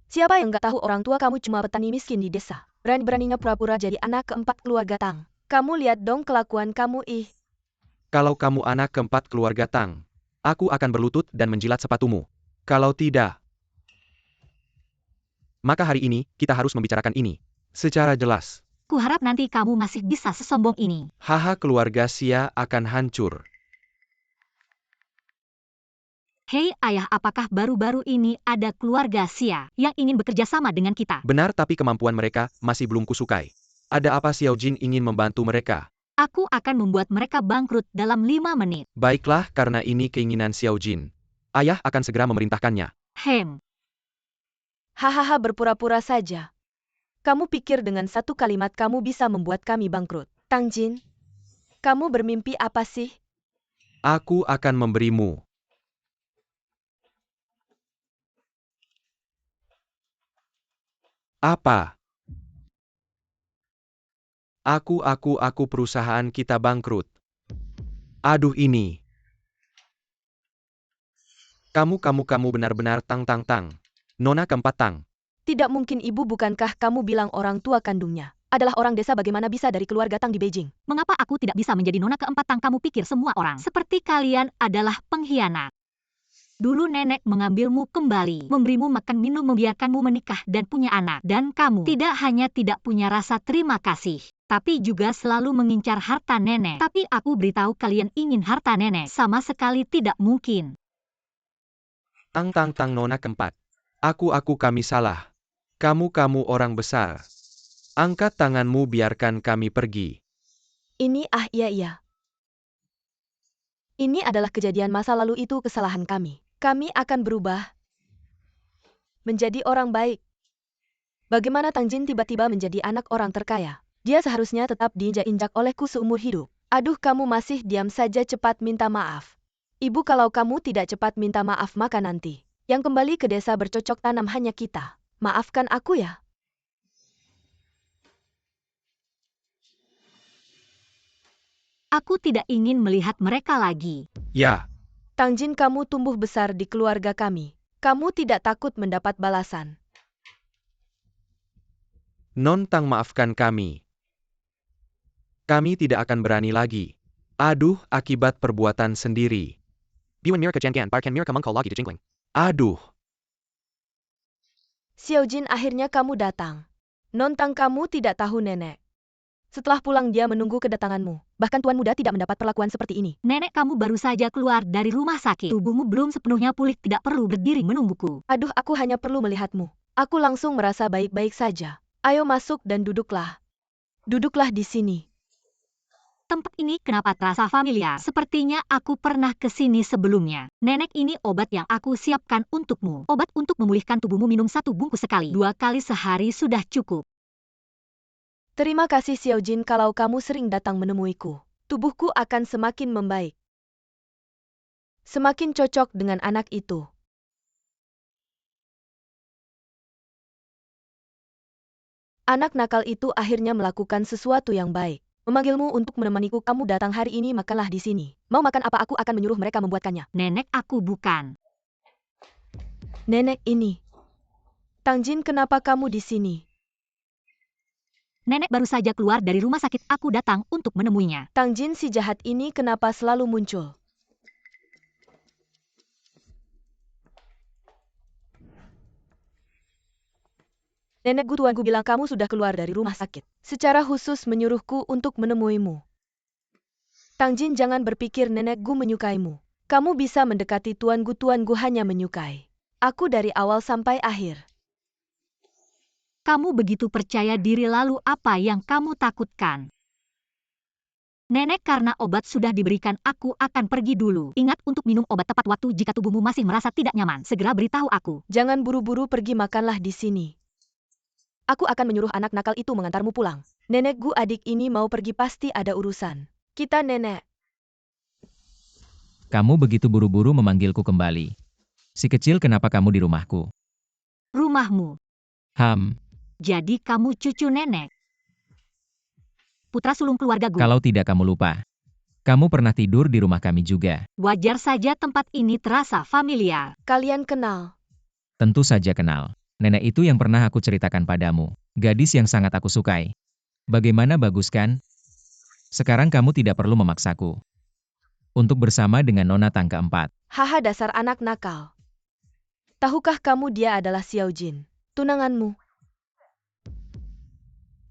Siapa yang gak tahu orang tua kamu cuma petani miskin di desa? Berani-beraninya pura-pura jadi anak keempat keluarga Tang. Kamu lihat dong kelakuan kamu ih. Kalau kamu anak keempat keluarga Tang, aku akan berlutut dan menjilat sepatumu. Kalau tidak, maka hari ini kita harus membicarakan ini secara jelas. Kuharap nanti kamu masih bisa sesombong ini. Haha, keluarga Xia akan hancur. Hei ayah, apakah baru-baru ini ada keluarga Xia yang ingin bekerja sama dengan kita? Benar, tapi kemampuan mereka masih belum kusukai. Ada apa Xiao Jin ingin membantu mereka? Aku akan membuat mereka bangkrut dalam 5 menit. Baiklah, karena ini keinginan Xiao Jin. Ayah akan segera memerintahkannya. Hahaha, berpura-pura saja. Kamu pikir dengan satu kalimat kamu bisa membuat kami bangkrut? Tang Jin, kamu bermimpi apa sih? Aku akan memberimu. Apa? Aku perusahaan kita bangkrut. Aduh ini. Kamu benar-benar Tang. Nona keempat Tang. Tidak mungkin ibu, bukankah kamu bilang orang tua kandungnya adalah orang desa? Bagaimana bisa dari keluarga Tang di Beijing? Mengapa aku tidak bisa menjadi nona keempat Tang? Kamu pikir semua orang seperti kalian adalah pengkhianat. Dulu nenek mengambilmu kembali, memberimu makan minum, membiarkanmu menikah dan punya anak. Dan kamu tidak hanya tidak punya rasa terima kasih, tapi juga selalu mengincar harta nenek. Tapi aku beritahu kalian, ingin harta nenek sama sekali tidak mungkin. Tang Nona keempat. Kami salah. Kamu orang besar. Angkat tanganmu, biarkan kami pergi. Iya. Ini adalah kejadian masa lalu, itu kesalahan kami. Kami akan berubah menjadi orang baik. Bagaimana Tang Jin tiba-tiba menjadi anak orang terkaya? Dia seharusnya tetap diinjak-injak olehku seumur hidup. Aduh, kamu masih diam saja, cepat minta maaf. Ibu, kalau kamu tidak cepat minta maaf, maka nanti yang kembali ke desa bercocok tanam hanya kita. Maafkan aku ya. Aku tidak ingin melihat mereka lagi. Ya. Tang Jin, kamu tumbuh besar di keluarga kami. Kamu tidak takut mendapat balasan? Non Tang, maafkan kami. Kami tidak akan berani lagi. Aduh, akibat perbuatan sendiri. Biwan Mirka Jangan, Barkan Mirka Mengkol lagi di Jingling. Aduh. Xiao Jin, akhirnya kamu datang. Non Tang, kamu tidak tahu nenek. Setelah pulang dia menunggu kedatanganmu. Bahkan tuan muda tidak mendapat perlakuan seperti ini. Nenek, kamu baru saja keluar dari rumah sakit. Tubuhmu belum sepenuhnya pulih, tidak perlu berdiri menungguku. Aduh, aku hanya perlu melihatmu. Aku langsung merasa baik-baik saja. Ayo masuk dan duduklah. Duduklah di sini. Tempat ini kenapa terasa familiar? Sepertinya aku pernah ke sini sebelumnya. Nenek, ini obat yang aku siapkan untukmu. Obat untuk memulihkan tubuhmu, minum 1 bungkus sekali. 2 kali sehari sudah cukup. Terima kasih Xiao Jin, kalau kamu sering datang menemuiku, tubuhku akan semakin membaik. Semakin cocok dengan anak itu. Anak nakal itu akhirnya melakukan sesuatu yang baik. Memanggilmu untuk menemaniku. Kamu datang hari ini, makanlah di sini. Mau makan apa? Aku akan menyuruh mereka membuatkannya. Nenek, aku bukan. Nenek ini. Tang Jin, kenapa kamu di sini? Nenek baru saja keluar dari rumah sakit. Aku datang untuk menemuinya. Tang Jin, si jahat ini kenapa selalu muncul? Nenekku, tuanku bilang kamu sudah keluar dari rumah sakit. Secara khusus menyuruhku untuk menemuimu. Tang Jin, jangan berpikir nenekku menyukaimu. Kamu bisa mendekati tuanku hanya menyukai aku dari awal sampai akhir. Kamu begitu percaya diri, lalu apa yang kamu takutkan? Nenek, karena obat sudah diberikan, aku akan pergi dulu. Ingat untuk minum obat tepat waktu. Jika tubuhmu masih merasa tidak nyaman, segera beritahu aku. Jangan buru-buru pergi, makanlah di sini. Aku akan menyuruh anak nakal itu mengantarmu pulang. Nenek Gu, adik ini mau pergi pasti ada urusan. Kita nenek. Kamu begitu buru-buru memanggilku kembali. Si kecil, kenapa kamu di rumahku? Rumahmu. Jadi kamu cucu nenek. Putra sulung keluarga Gu. Kalau tidak kamu lupa. Kamu pernah tidur di rumah kami juga. Wajar saja tempat ini terasa familiar. Kalian kenal? Tentu saja kenal. Nenek itu yang pernah aku ceritakan padamu. Gadis yang sangat aku sukai. Bagaimana, bagus kan? Sekarang kamu tidak perlu memaksaku untuk bersama dengan Nona Tang keempat. Haha, dasar anak nakal. Tahukah kamu dia adalah Xiao Jin, tunanganmu?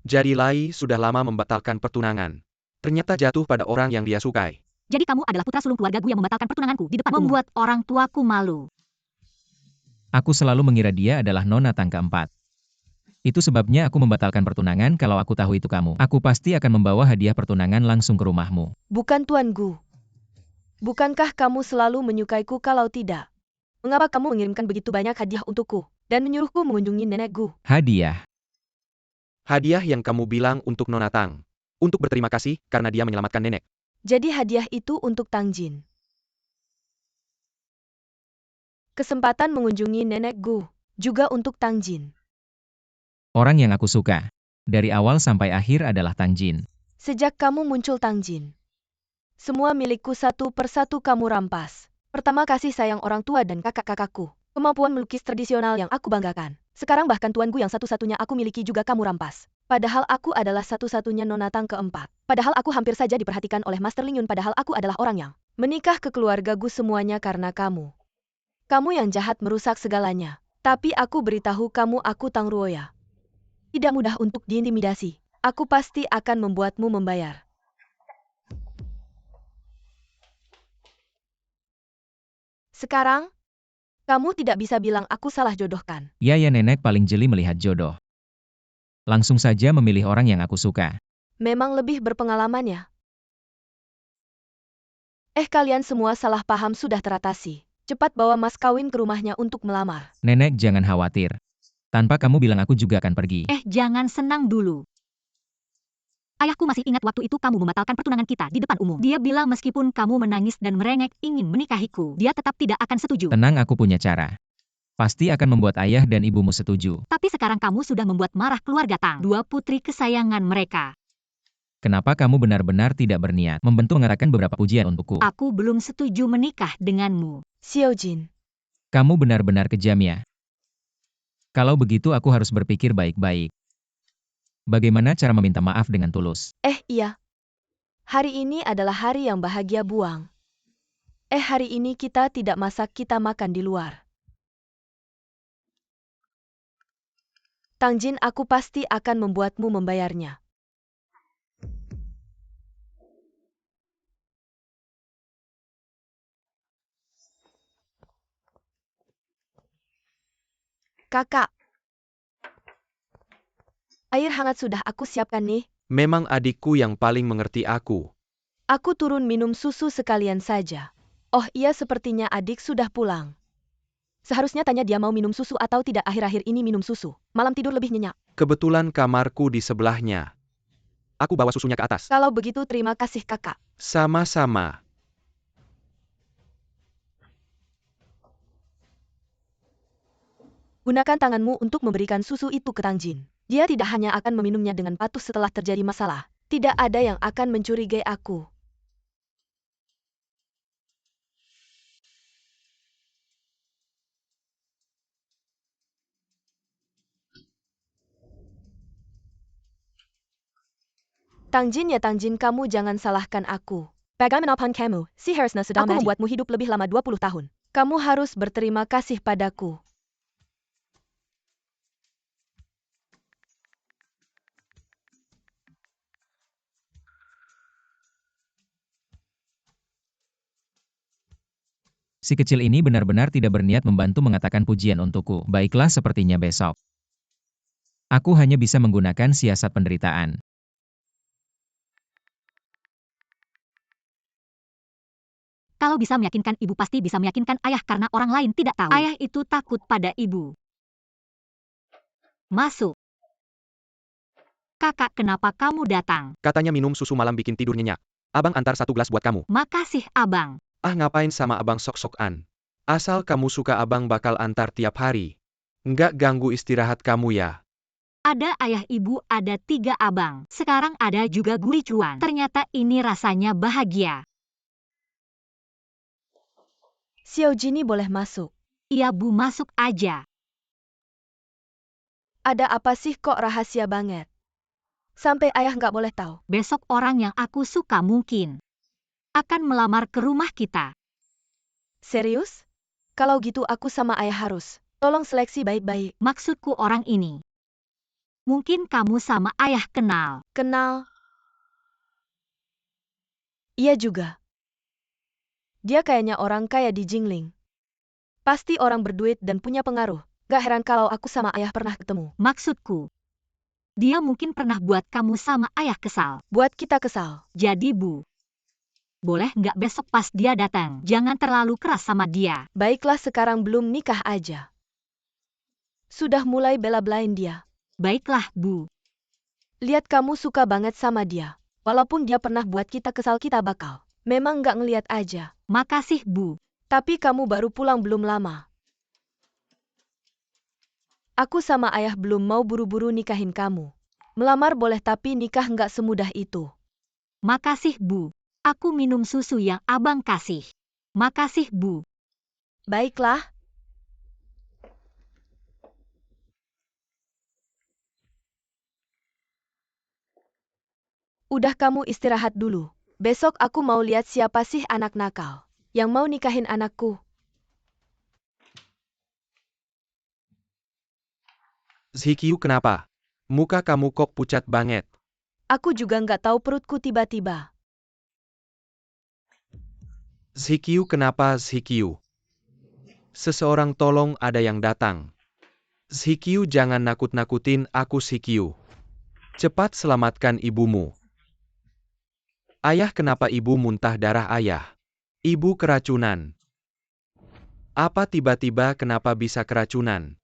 Jadi Lai sudah lama membatalkan pertunangan. Ternyata jatuh pada orang yang dia sukai. Jadi kamu adalah putra sulung keluarga Gu yang membatalkan pertunanganku di depan umum. Membuat orang tuaku malu. Aku selalu mengira dia adalah Nona Tang keempat. Itu sebabnya aku membatalkan pertunangan. Kalau aku tahu itu kamu, aku pasti akan membawa hadiah pertunangan langsung ke rumahmu. Bukan Tuan Gu. Bukankah kamu selalu menyukaiku? Kalau tidak, mengapa kamu mengirimkan begitu banyak hadiah untukku dan menyuruhku mengunjungi nenek Gu? Hadiah? Hadiah yang kamu bilang untuk Nona Tang. Untuk berterima kasih karena dia menyelamatkan nenek. Jadi hadiah itu untuk Tang Jin. Kesempatan mengunjungi nenek Gu juga untuk Tang Jin. Orang yang aku suka dari awal sampai akhir adalah Tang Jin. Sejak kamu muncul Tang Jin, semua milikku satu persatu kamu rampas. Pertama, kasih sayang orang tua dan kakak-kakakku. Kemampuan melukis tradisional yang aku banggakan. Sekarang bahkan Tuan Gu yang satu-satunya aku miliki juga kamu rampas. Padahal aku adalah satu-satunya Nona Tang keempat. Padahal aku hampir saja diperhatikan oleh Master Ling Yun. Padahal aku adalah orang yang menikah ke keluarga Gu semuanya karena kamu. Kamu yang jahat merusak segalanya. Tapi aku beritahu kamu, aku Tang Ruoya. Tidak mudah untuk diintimidasi. Aku pasti akan membuatmu membayar. Sekarang, kamu tidak bisa bilang aku salah jodohkan. Ya nenek paling jeli melihat jodoh. Langsung saja memilih orang yang aku suka. Memang lebih berpengalaman ya. Kalian semua salah paham sudah teratasi. Cepat bawa mas kawin ke rumahnya untuk melamar. Nenek jangan khawatir. Tanpa kamu bilang aku juga akan pergi. Jangan senang dulu. Ayahku masih ingat waktu itu kamu membatalkan pertunangan kita di depan umum. Dia bilang meskipun kamu menangis dan merengek ingin menikahiku, dia tetap tidak akan setuju. Tenang, aku punya cara. Pasti akan membuat ayah dan ibumu setuju. Tapi sekarang kamu sudah membuat marah keluarga Tang, dua putri kesayangan mereka. Kenapa kamu benar-benar tidak berniat membentuk mengatakan beberapa pujian untukku? Aku belum setuju menikah denganmu. Xiao Jin. Kamu benar-benar kejam ya. Kalau begitu aku harus berpikir baik-baik. Bagaimana cara meminta maaf dengan tulus? Iya. Hari ini adalah hari yang bahagia, Buang. Hari ini kita tidak masak, kita makan di luar. Tang Jin, aku pasti akan membuatmu membayarnya. Kakak. Air hangat sudah aku siapkan nih. Memang adikku yang paling mengerti aku. Aku turun minum susu sekalian saja. Oh iya, sepertinya adik sudah pulang. Seharusnya tanya dia mau minum susu atau tidak. Akhir-akhir ini minum susu. Malam tidur lebih nyenyak. Kebetulan kamarku di sebelahnya. Aku bawa susunya ke atas. Kalau begitu terima kasih kakak. Sama-sama. Gunakan tanganmu untuk memberikan susu itu ke Tang Jin. Dia tidak hanya akan meminumnya dengan patuh setelah terjadi masalah. Tidak ada yang akan mencurigai aku. Tang Jin, ya Tang Jin, kamu jangan salahkan aku. Bagaimanapun kamu, si Harrisna sudah membuatmu hidup lebih lama 20 tahun. Kamu harus berterima kasih padaku. Si kecil ini benar-benar tidak berniat membantu mengatakan pujian untukku. Baiklah, sepertinya besok. Aku hanya bisa menggunakan siasat penderitaan. Kalau bisa meyakinkan ibu, pasti bisa meyakinkan ayah karena orang lain tidak tahu. Ayah itu takut pada ibu. Masuk. Kakak, kenapa kamu datang? Katanya minum susu malam bikin tidur nyenyak. Abang antar 1 gelas buat kamu. Makasih, Abang. Ah, ngapain sama abang sok-sokan? Asal kamu suka abang bakal antar tiap hari. Nggak ganggu istirahat kamu ya. Ada ayah ibu, ada 3 abang. Sekarang ada juga Guri Cuan. Ternyata ini rasanya bahagia. Xiao Jini boleh masuk. Iya Bu, masuk aja. Ada apa sih kok rahasia banget? Sampai ayah nggak boleh tahu. Besok orang yang aku suka mungkin akan melamar ke rumah kita. Serius? Kalau gitu aku sama ayah harus. Tolong seleksi baik-baik. Maksudku orang ini. Mungkin kamu sama ayah kenal. Kenal? Iya juga. Dia kayaknya orang kaya di Jingling. Pasti orang berduit dan punya pengaruh. Gak heran kalau aku sama ayah pernah ketemu. Maksudku, dia mungkin pernah buat kamu sama ayah kesal. Buat kita kesal. Jadi Bu, boleh nggak besok pas dia datang, jangan terlalu keras sama dia. Baiklah, sekarang belum nikah aja. Sudah mulai bela-belain dia. Baiklah Bu. Lihat kamu suka banget sama dia. Walaupun dia pernah buat kita kesal, kita bakal. Memang nggak ngeliat aja. Makasih Bu. Tapi kamu baru pulang belum lama. Aku sama ayah belum mau buru-buru nikahin kamu. Melamar boleh tapi nikah nggak semudah itu. Makasih Bu. Aku minum susu yang abang kasih. Makasih Bu. Baiklah. Udah, kamu istirahat dulu. Besok aku mau lihat siapa sih anak nakal yang mau nikahin anakku. Zhiqiu, kenapa? Muka kamu kok pucat banget. Aku juga nggak tahu, perutku tiba-tiba. Zhiqiu, kenapa Zhiqiu? Seseorang, tolong, ada yang datang. Zhiqiu, jangan nakut-nakutin aku Zhiqiu. Cepat selamatkan ibumu. Ayah, kenapa ibu muntah darah ayah? Ibu keracunan. Apa tiba-tiba kenapa bisa keracunan?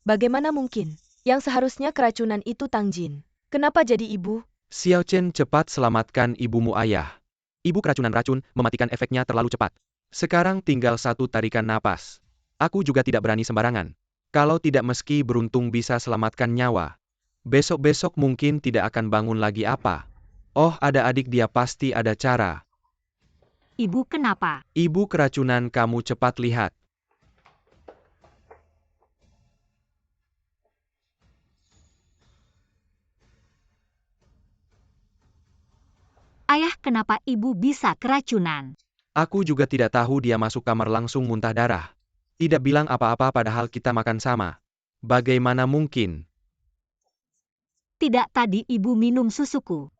Bagaimana mungkin? Yang seharusnya keracunan itu Tang Jin. Kenapa jadi ibu? Xiao Chen, cepat selamatkan ibumu ayah. Ibu keracunan racun, mematikan efeknya terlalu cepat. Sekarang tinggal 1 tarikan napas. Aku juga tidak berani sembarangan. Kalau tidak meski beruntung bisa selamatkan nyawa. Besok-besok mungkin tidak akan bangun lagi apa. Oh, ada adik dia, pasti ada cara. Ibu kenapa? Ibu keracunan, kamu cepat lihat. Ayah, kenapa ibu bisa keracunan? Aku juga tidak tahu, dia masuk kamar langsung muntah darah. Tidak bilang apa-apa padahal kita makan sama. Bagaimana mungkin? Tidak, tadi ibu minum susuku.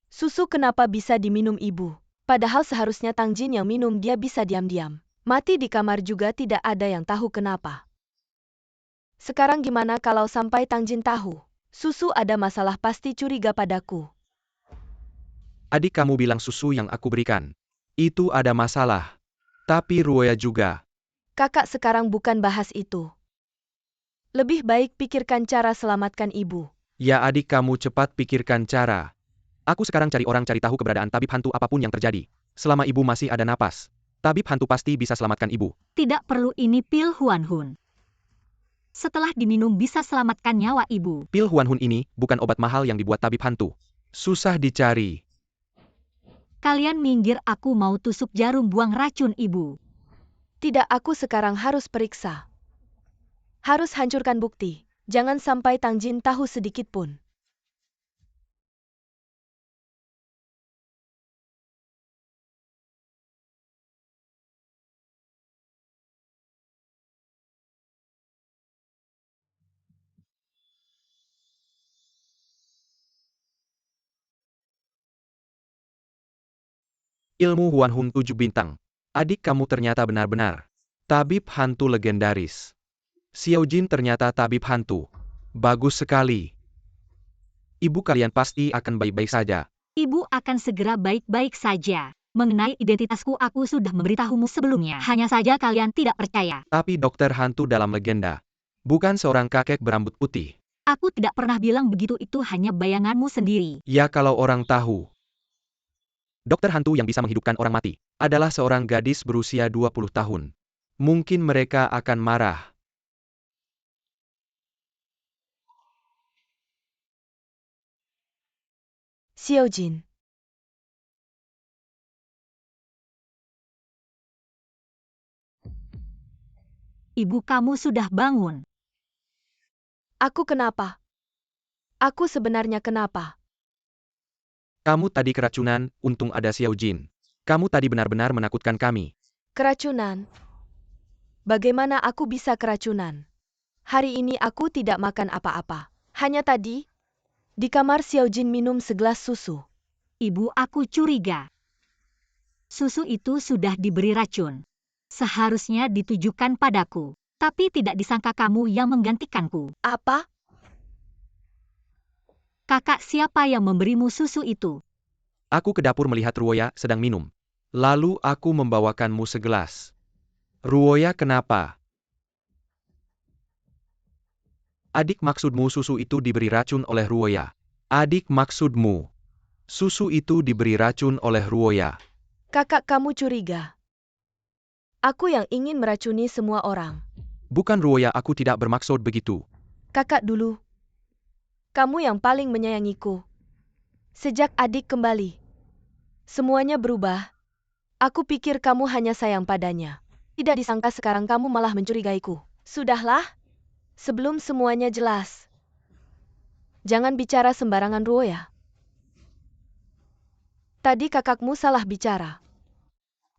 Susu kenapa bisa diminum ibu? Padahal seharusnya Tang Jin yang minum, dia bisa diam-diam. Mati di kamar juga tidak ada yang tahu kenapa. Sekarang gimana kalau sampai Tang Jin tahu? Susu ada masalah, pasti curiga padaku. Adik kamu bilang susu yang aku berikan. Itu ada masalah. Tapi Ruoya juga. Kakak, sekarang bukan bahas itu. Lebih baik pikirkan cara selamatkan ibu. Ya adik, kamu cepat pikirkan cara. Aku sekarang cari orang, cari tahu keberadaan tabib hantu apapun yang terjadi. Selama ibu masih ada napas, tabib hantu pasti bisa selamatkan ibu. Tidak perlu ini pil Huan Hun. Setelah diminum bisa selamatkan nyawa ibu. Pil Huan Hun ini bukan obat mahal yang dibuat tabib hantu. Susah dicari. Kalian minggir, aku mau tusuk jarum buang racun ibu. Tidak, aku sekarang harus periksa. Harus hancurkan bukti. Jangan sampai Tang Jin tahu sedikit pun. Ilmu Huan Hun 7 bintang. Adik kamu ternyata benar-benar tabib hantu legendaris. Xiao Jin ternyata tabib hantu. Bagus sekali. Ibu kalian pasti akan baik-baik saja. Ibu akan segera baik-baik saja. Mengenai identitasku aku sudah memberitahumu sebelumnya. Hanya saja kalian tidak percaya. Tapi dokter hantu dalam legenda. Bukan seorang kakek berambut putih. Aku tidak pernah bilang begitu, itu hanya bayanganmu sendiri. Ya kalau orang tahu. Dokter hantu yang bisa menghidupkan orang mati adalah seorang gadis berusia 20 tahun. Mungkin mereka akan marah. Xiaojin. Ibu kamu sudah bangun. Aku kenapa? Aku sebenarnya kenapa? Kamu tadi keracunan, untung ada Xiaojin. Kamu tadi benar-benar menakutkan kami. Keracunan? Bagaimana aku bisa keracunan? Hari ini aku tidak makan apa-apa. Hanya tadi, di kamar Xiaojin minum segelas susu. Ibu, aku curiga. Susu itu sudah diberi racun. Seharusnya ditujukan padaku. Tapi tidak disangka kamu yang menggantikanku. Apa? Kakak, siapa yang memberimu susu itu? Aku ke dapur melihat Ruoya sedang minum. Lalu aku membawakanmu segelas. Ruoya kenapa? Adik, maksudmu susu itu diberi racun oleh Ruoya? Adik, maksudmu susu itu diberi racun oleh Ruoya? Kakak, kamu curiga. Aku yang ingin meracuni semua orang. Bukan Ruoya, aku tidak bermaksud begitu. Kakak dulu. Kamu yang paling menyayangiku. Sejak adik kembali, semuanya berubah. Aku pikir kamu hanya sayang padanya. Tidak disangka sekarang kamu malah mencurigaiku. Sudahlah. Sebelum semuanya jelas. Jangan bicara sembarangan, Ruoya. Tadi kakakmu salah bicara.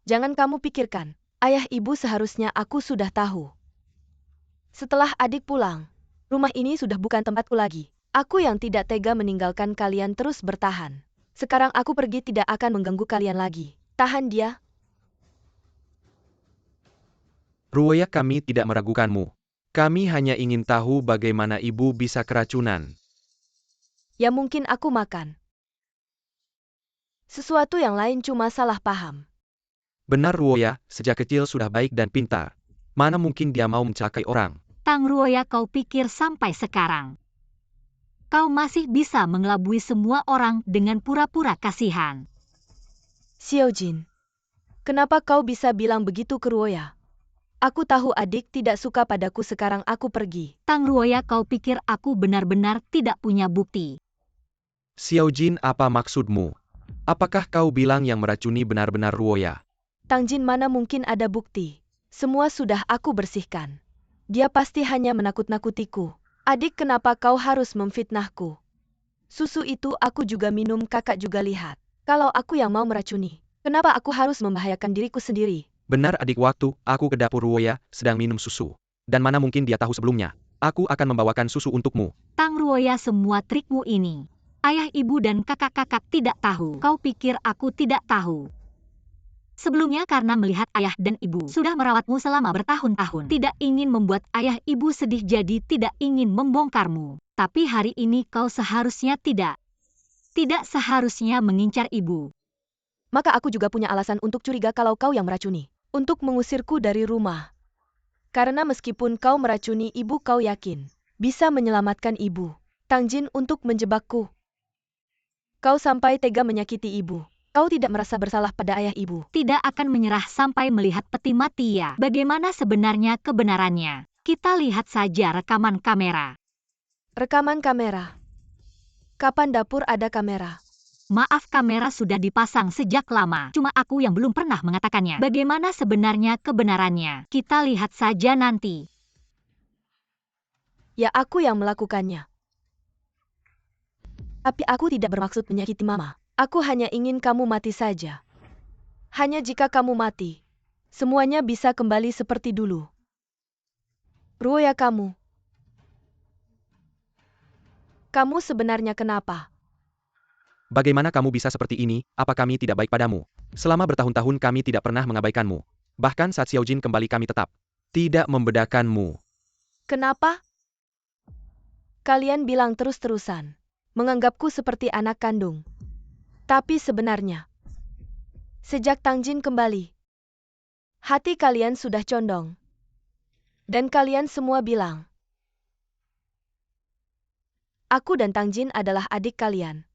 Jangan kamu pikirkan. Ayah ibu seharusnya aku sudah tahu. Setelah adik pulang, rumah ini sudah bukan tempatku lagi. Aku yang tidak tega meninggalkan kalian terus bertahan. Sekarang aku pergi tidak akan mengganggu kalian lagi. Tahan dia. Ruoya, kami tidak meragukanmu. Kami hanya ingin tahu bagaimana ibu bisa keracunan. Ya mungkin aku makan. Sesuatu yang lain cuma salah paham. Benar Ruoya, sejak kecil sudah baik dan pintar. Mana mungkin dia mau mencelakai orang? Tang Ruoya, kau pikir sampai sekarang kau masih bisa mengelabui semua orang dengan pura-pura kasihan? Xiaojin, kenapa kau bisa bilang begitu ke Ruoya? Aku tahu adik tidak suka padaku, sekarang aku pergi. Tang Ruoya, kau pikir aku benar-benar tidak punya bukti? Xiaojin, apa maksudmu? Apakah kau bilang yang meracuni benar-benar Ruoya? Tang Jin, mana mungkin ada bukti. Semua sudah aku bersihkan. Dia pasti hanya menakut-nakutiku. Adik, kenapa kau harus memfitnahku? Susu itu aku juga minum, kakak juga lihat. Kalau aku yang mau meracuni, kenapa aku harus membahayakan diriku sendiri? Benar adik, waktu aku ke dapur Ruoya sedang minum susu. Dan mana mungkin dia tahu sebelumnya. Aku akan membawakan susu untukmu. Tang Ruoya, semua trikmu ini, ayah ibu dan kakak-kakak tidak tahu. Kau pikir aku tidak tahu? Sebelumnya karena melihat ayah dan ibu sudah merawatmu selama bertahun-tahun. Tidak ingin membuat ayah ibu sedih, jadi tidak ingin membongkarmu. Tapi hari ini kau seharusnya tidak seharusnya mengincar ibu. Maka aku juga punya alasan untuk curiga kalau kau yang meracuni. Untuk mengusirku dari rumah. Karena meskipun kau meracuni ibu, kau yakin bisa menyelamatkan ibu. Tang Jin, untuk menjebakku. Kau sampai tega menyakiti ibu. Kau tidak merasa bersalah pada ayah ibu. Tidak akan menyerah sampai melihat peti mati ya. Bagaimana sebenarnya kebenarannya? Kita lihat saja rekaman kamera. Rekaman kamera. Kapan dapur ada kamera? Maaf, kamera sudah dipasang sejak lama. Cuma aku yang belum pernah mengatakannya. Bagaimana sebenarnya kebenarannya? Kita lihat saja nanti. Ya, aku yang melakukannya. Tapi aku tidak bermaksud menyakiti mama. Aku hanya ingin kamu mati saja. Hanya jika kamu mati, semuanya bisa kembali seperti dulu. Ruoya, kamu sebenarnya kenapa? Bagaimana kamu bisa seperti ini? Apa kami tidak baik padamu? Selama bertahun-tahun kami tidak pernah mengabaikanmu. Bahkan saat Xiaojin kembali kami tetap tidak membedakanmu. Kenapa? Kalian bilang terus-terusan, menganggapku seperti anak kandung. Tapi sebenarnya, sejak Tang Jin kembali, hati kalian sudah condong. Dan kalian semua bilang, Aku dan Tang Jin adalah adik kalian.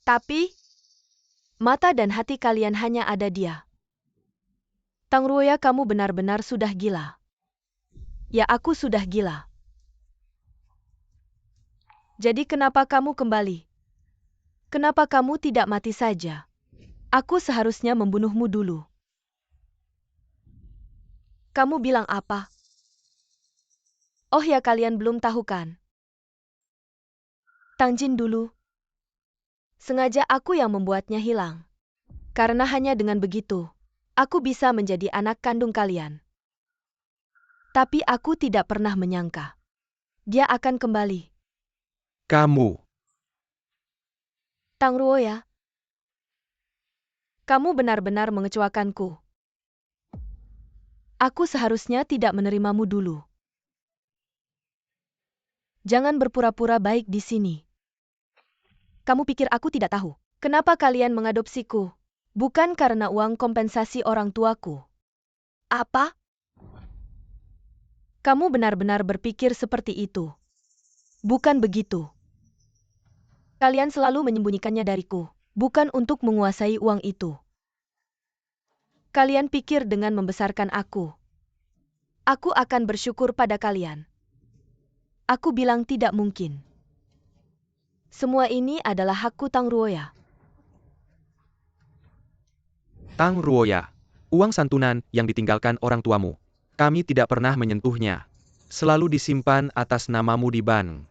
Tapi, mata dan hati kalian hanya ada dia. Tang Ruoya, kamu benar-benar sudah gila. Ya, aku sudah gila. Jadi kenapa kamu kembali? Kenapa kamu tidak mati saja? Aku seharusnya membunuhmu dulu. Kamu bilang apa? Oh ya, kalian belum tahu kan? Tang Jin dulu. Sengaja aku yang membuatnya hilang. Karena hanya dengan begitu, aku bisa menjadi anak kandung kalian. Tapi aku tidak pernah menyangka. Dia akan kembali. Kamu. Tang Ruoya. Kamu benar-benar mengecewakanku. Aku seharusnya tidak menerimamu dulu. Jangan berpura-pura baik di sini. Kamu pikir aku tidak tahu? Kenapa kalian mengadopsiku? Bukan karena uang kompensasi orang tuaku. Apa? Kamu benar-benar berpikir seperti itu? Bukan begitu. Kalian selalu menyembunyikannya dariku, bukan untuk menguasai uang itu. Kalian pikir dengan membesarkan aku akan bersyukur pada kalian. Aku bilang tidak mungkin. Semua ini adalah hakku Tang Ruoya. Tang Ruoya. Uang santunan yang ditinggalkan orang tuamu. Kami tidak pernah menyentuhnya. Selalu disimpan atas namamu di bank.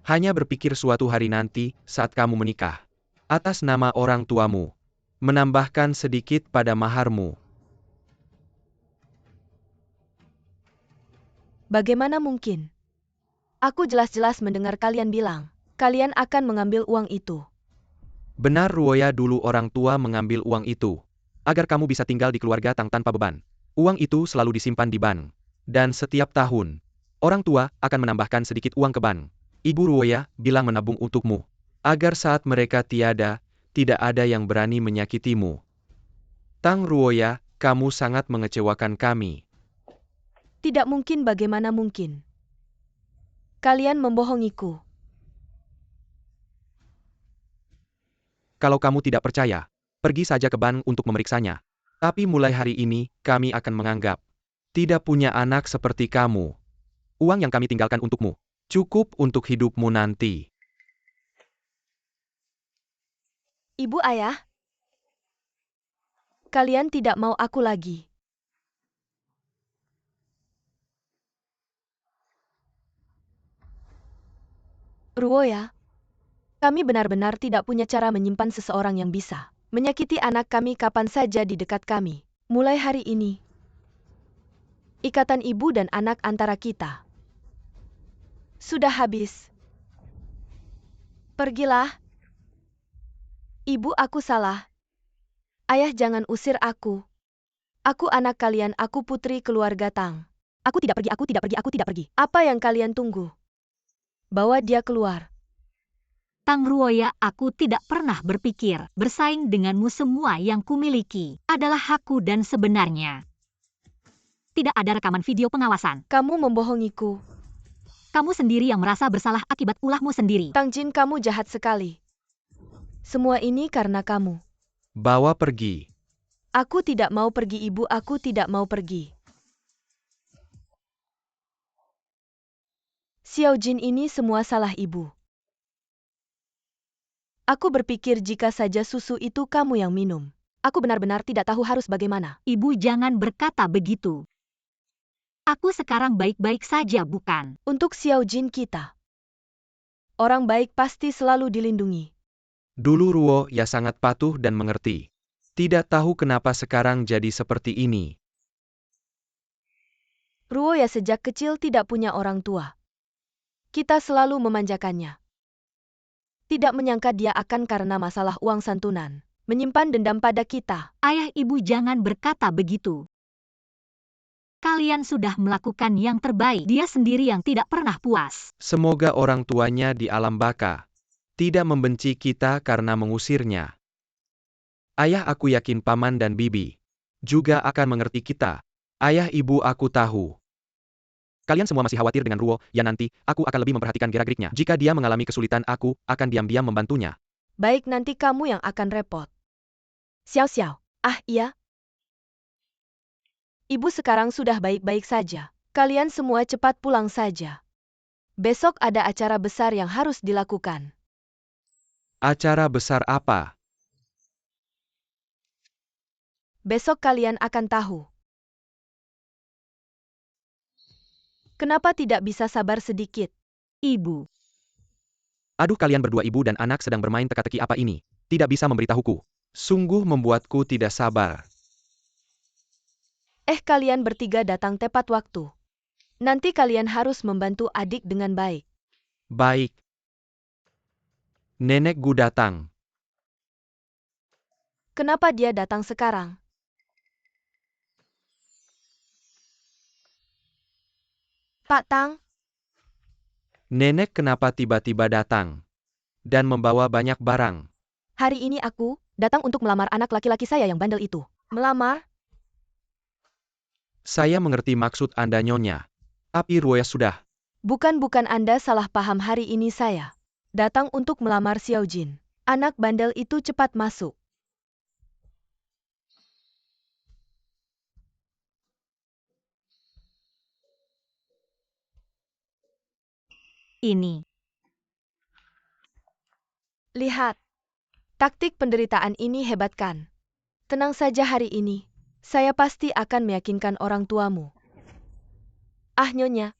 Hanya berpikir suatu hari nanti saat kamu menikah. Atas nama orang tuamu. Menambahkan sedikit pada maharmu. Bagaimana mungkin? Aku jelas-jelas mendengar kalian bilang, kalian akan mengambil uang itu. Benar Ruoya, dulu orang tua mengambil uang itu. Agar kamu bisa tinggal di keluarga Tang tanpa beban. Uang itu selalu disimpan di bank. Dan setiap tahun, orang tua akan menambahkan sedikit uang ke bank. Ibu Ruoya bilang menabung untukmu. Agar saat mereka tiada, tidak ada yang berani menyakitimu. Tang Ruoya, kamu sangat mengecewakan kami. Tidak mungkin, bagaimana mungkin? Kalian membohongiku. Kalau kamu tidak percaya, pergi saja ke bank untuk memeriksanya. Tapi mulai hari ini, kami akan menganggap tidak punya anak seperti kamu. Uang yang kami tinggalkan untukmu, cukup untuk hidupmu nanti. Ibu, ayah, kalian tidak mau aku lagi. Ruoya, kami benar-benar tidak punya cara menyimpan seseorang yang bisa menyakiti anak kami kapan saja di dekat kami. Mulai hari ini, ikatan ibu dan anak antara kita sudah habis. Pergilah. Ibu, aku salah. Ayah, jangan usir aku. Aku anak kalian, aku putri keluarga Tang. Aku tidak pergi, aku tidak pergi, aku tidak pergi. Apa yang kalian tunggu? Bawa dia keluar. Tang Ruoya, aku tidak pernah berpikir bersaing denganmu. Semua yang kumiliki adalah hakku dan sebenarnya tidak ada rekaman video pengawasan. Kamu membohongiku. Kamu sendiri yang merasa bersalah akibat ulahmu sendiri. Tang Jin, kamu jahat sekali. Semua ini karena kamu. Bawa pergi. Aku tidak mau pergi, ibu, aku tidak mau pergi. Xiao Jin, ini semua salah ibu. Aku berpikir jika saja susu itu kamu yang minum. Aku benar-benar tidak tahu harus bagaimana. Ibu, jangan berkata begitu. Aku sekarang baik-baik saja, bukan? Untuk Xiao Jin kita, orang baik pasti selalu dilindungi. Dulu Ruoya sangat patuh dan mengerti. Tidak tahu kenapa sekarang jadi seperti ini. Ruoya sejak kecil tidak punya orang tua. Kita selalu memanjakannya. Tidak menyangka dia akan karena masalah uang santunan menyimpan dendam pada kita. Ayah, ibu, jangan berkata begitu. Kalian sudah melakukan yang terbaik. Dia sendiri yang tidak pernah puas. Semoga orang tuanya di alam baka tidak membenci kita karena mengusirnya. Ayah, aku yakin paman dan bibi juga akan mengerti kita. Ayah, ibu, aku tahu Kalian semua masih khawatir dengan Ruo, ya nanti, aku akan lebih memperhatikan gerak-geriknya. Jika dia mengalami kesulitan, aku akan diam-diam membantunya. Baik, nanti kamu yang akan repot. Xiao Xiao. Ah, iya. Ibu sekarang sudah baik-baik saja. Kalian semua cepat pulang saja. Besok ada acara besar yang harus dilakukan. Acara besar apa? Besok kalian akan tahu. Kenapa tidak bisa sabar sedikit? Ibu. Aduh, kalian berdua ibu dan anak sedang bermain teka-teki apa ini? Tidak bisa memberitahuku. Sungguh membuatku tidak sabar. Kalian bertiga datang tepat waktu. Nanti kalian harus membantu adik dengan baik. Baik. Nenek Gu datang. Kenapa dia datang sekarang? Pak Tang, Nenek kenapa tiba-tiba datang? Dan membawa banyak barang. hari ini aku datang untuk melamar anak laki-laki saya yang bandel itu. Melamar? Saya mengerti maksud Anda, Nyonya. Tapi Ruo sudah. Bukan Anda salah paham, hari ini saya datang untuk melamar Xiao Jin. Anak bandel itu cepat masuk. Ini. Lihat. Taktik penderitaan ini hebat kan? Tenang saja, hari ini saya pasti akan meyakinkan orang tuamu. Ah, Nyonya.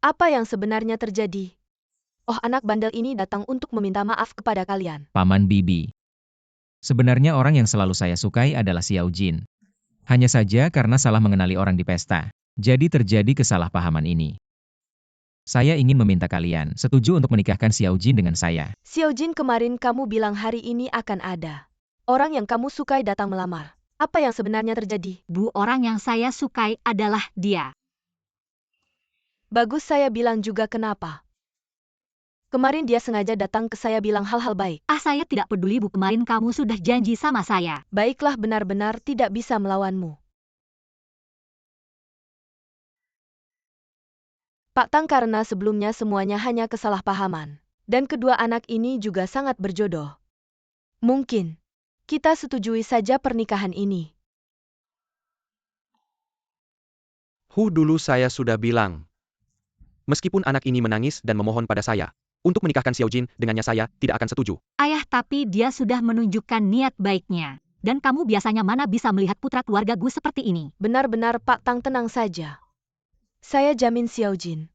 Apa yang sebenarnya terjadi? Oh, anak bandel ini datang untuk meminta maaf kepada kalian. Paman Bibi. Sebenarnya orang yang selalu saya sukai adalah Xiao Jin. Hanya saja karena salah mengenali orang di pesta. Jadi terjadi kesalahpahaman ini. Saya ingin meminta kalian setuju untuk menikahkan Xiao Jin dengan saya. Xiao Jin, kemarin kamu bilang hari ini akan ada orang yang kamu sukai datang melamar. Apa yang sebenarnya terjadi? Bu, orang yang saya sukai adalah dia. Bagus, saya bilang juga kenapa. Kemarin dia sengaja datang ke saya bilang hal-hal baik. Ah, saya tidak peduli, Bu. Kemarin kamu sudah janji sama saya. Baiklah, benar-benar tidak bisa melawanmu. Pak Tang, karena sebelumnya semuanya hanya kesalahpahaman. Dan kedua anak ini juga sangat berjodoh. Mungkin kita setujui saja pernikahan ini. Dulu saya sudah bilang. Meskipun anak ini menangis dan memohon pada saya untuk menikahkan Xiao Jin dengannya, saya tidak akan setuju. Ayah, tapi dia sudah menunjukkan niat baiknya. Dan kamu biasanya mana bisa melihat putra keluarga Gu seperti ini? Benar-benar Pak Tang, tenang saja. Saya jamin Xiao Jin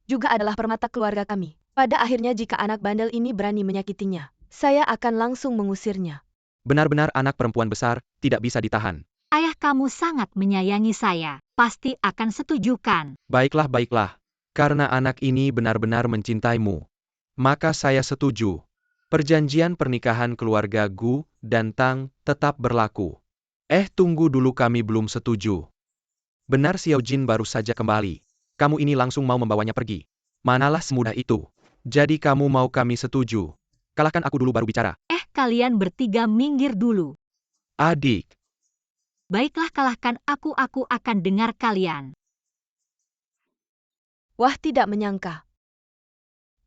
juga adalah permata keluarga kami. Pada akhirnya jika anak bandel ini berani menyakitinya, saya akan langsung mengusirnya. Benar-benar anak perempuan besar, tidak bisa ditahan. Ayah, kamu sangat menyayangi saya. Pasti akan setujukan. Baiklah, baiklah. Karena anak ini benar-benar mencintaimu. Maka saya setuju. Perjanjian pernikahan keluarga Gu dan Tang tetap berlaku. Tunggu dulu, kami belum setuju. Benar, Xiao Jin baru saja kembali. Kamu ini langsung mau membawanya pergi. Manalah semudah itu. Jadi kamu mau kami setuju. Kalahkan aku dulu baru bicara. Kalian bertiga minggir dulu. Adik. Baiklah, kalahkan aku akan dengar kalian. Wah, tidak menyangka.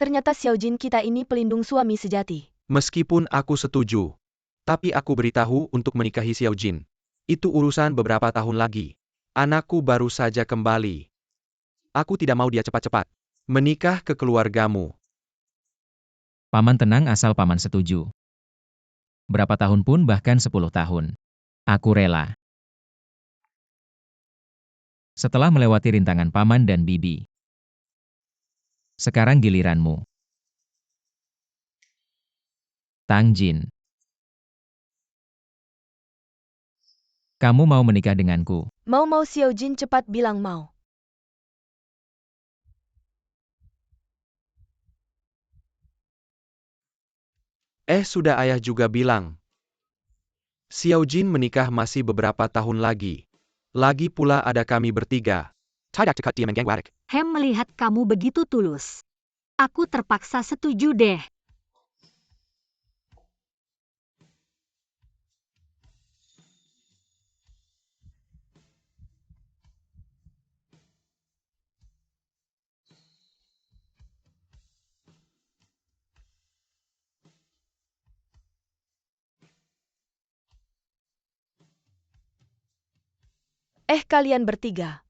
Ternyata Xiao Jin kita ini pelindung suami sejati. Meskipun aku setuju. Tapi aku beritahu untuk menikahi Xiao Jin. Itu urusan beberapa tahun lagi. Anakku baru saja kembali. Aku tidak mau dia cepat-cepat menikah ke keluargamu. Paman tenang asal paman setuju. Berapa tahun pun, bahkan 10 tahun. Aku rela. Setelah melewati rintangan paman dan bibi. Sekarang giliranmu. Tang Jin. Kamu mau menikah denganku? Mau Xiao Jin cepat bilang mau. Sudah, ayah juga bilang. Xiao Jin menikah masih beberapa tahun lagi. Lagi pula ada kami bertiga. Hem, melihat kamu begitu tulus. Aku terpaksa setuju deh. Kalian bertiga.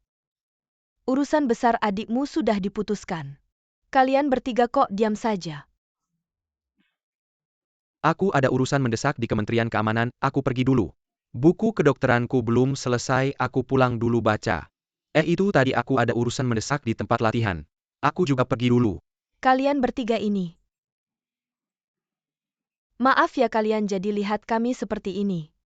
Urusan besar adikmu sudah diputuskan. Kalian bertiga kok diam saja. Aku ada urusan mendesak di Kementerian Keamanan, aku pergi dulu. Buku kedokteranku belum selesai, aku pulang dulu baca. Itu tadi aku ada urusan mendesak di tempat latihan. Aku juga pergi dulu. Kalian bertiga ini. Maaf ya kalian jadi lihat kami seperti ini.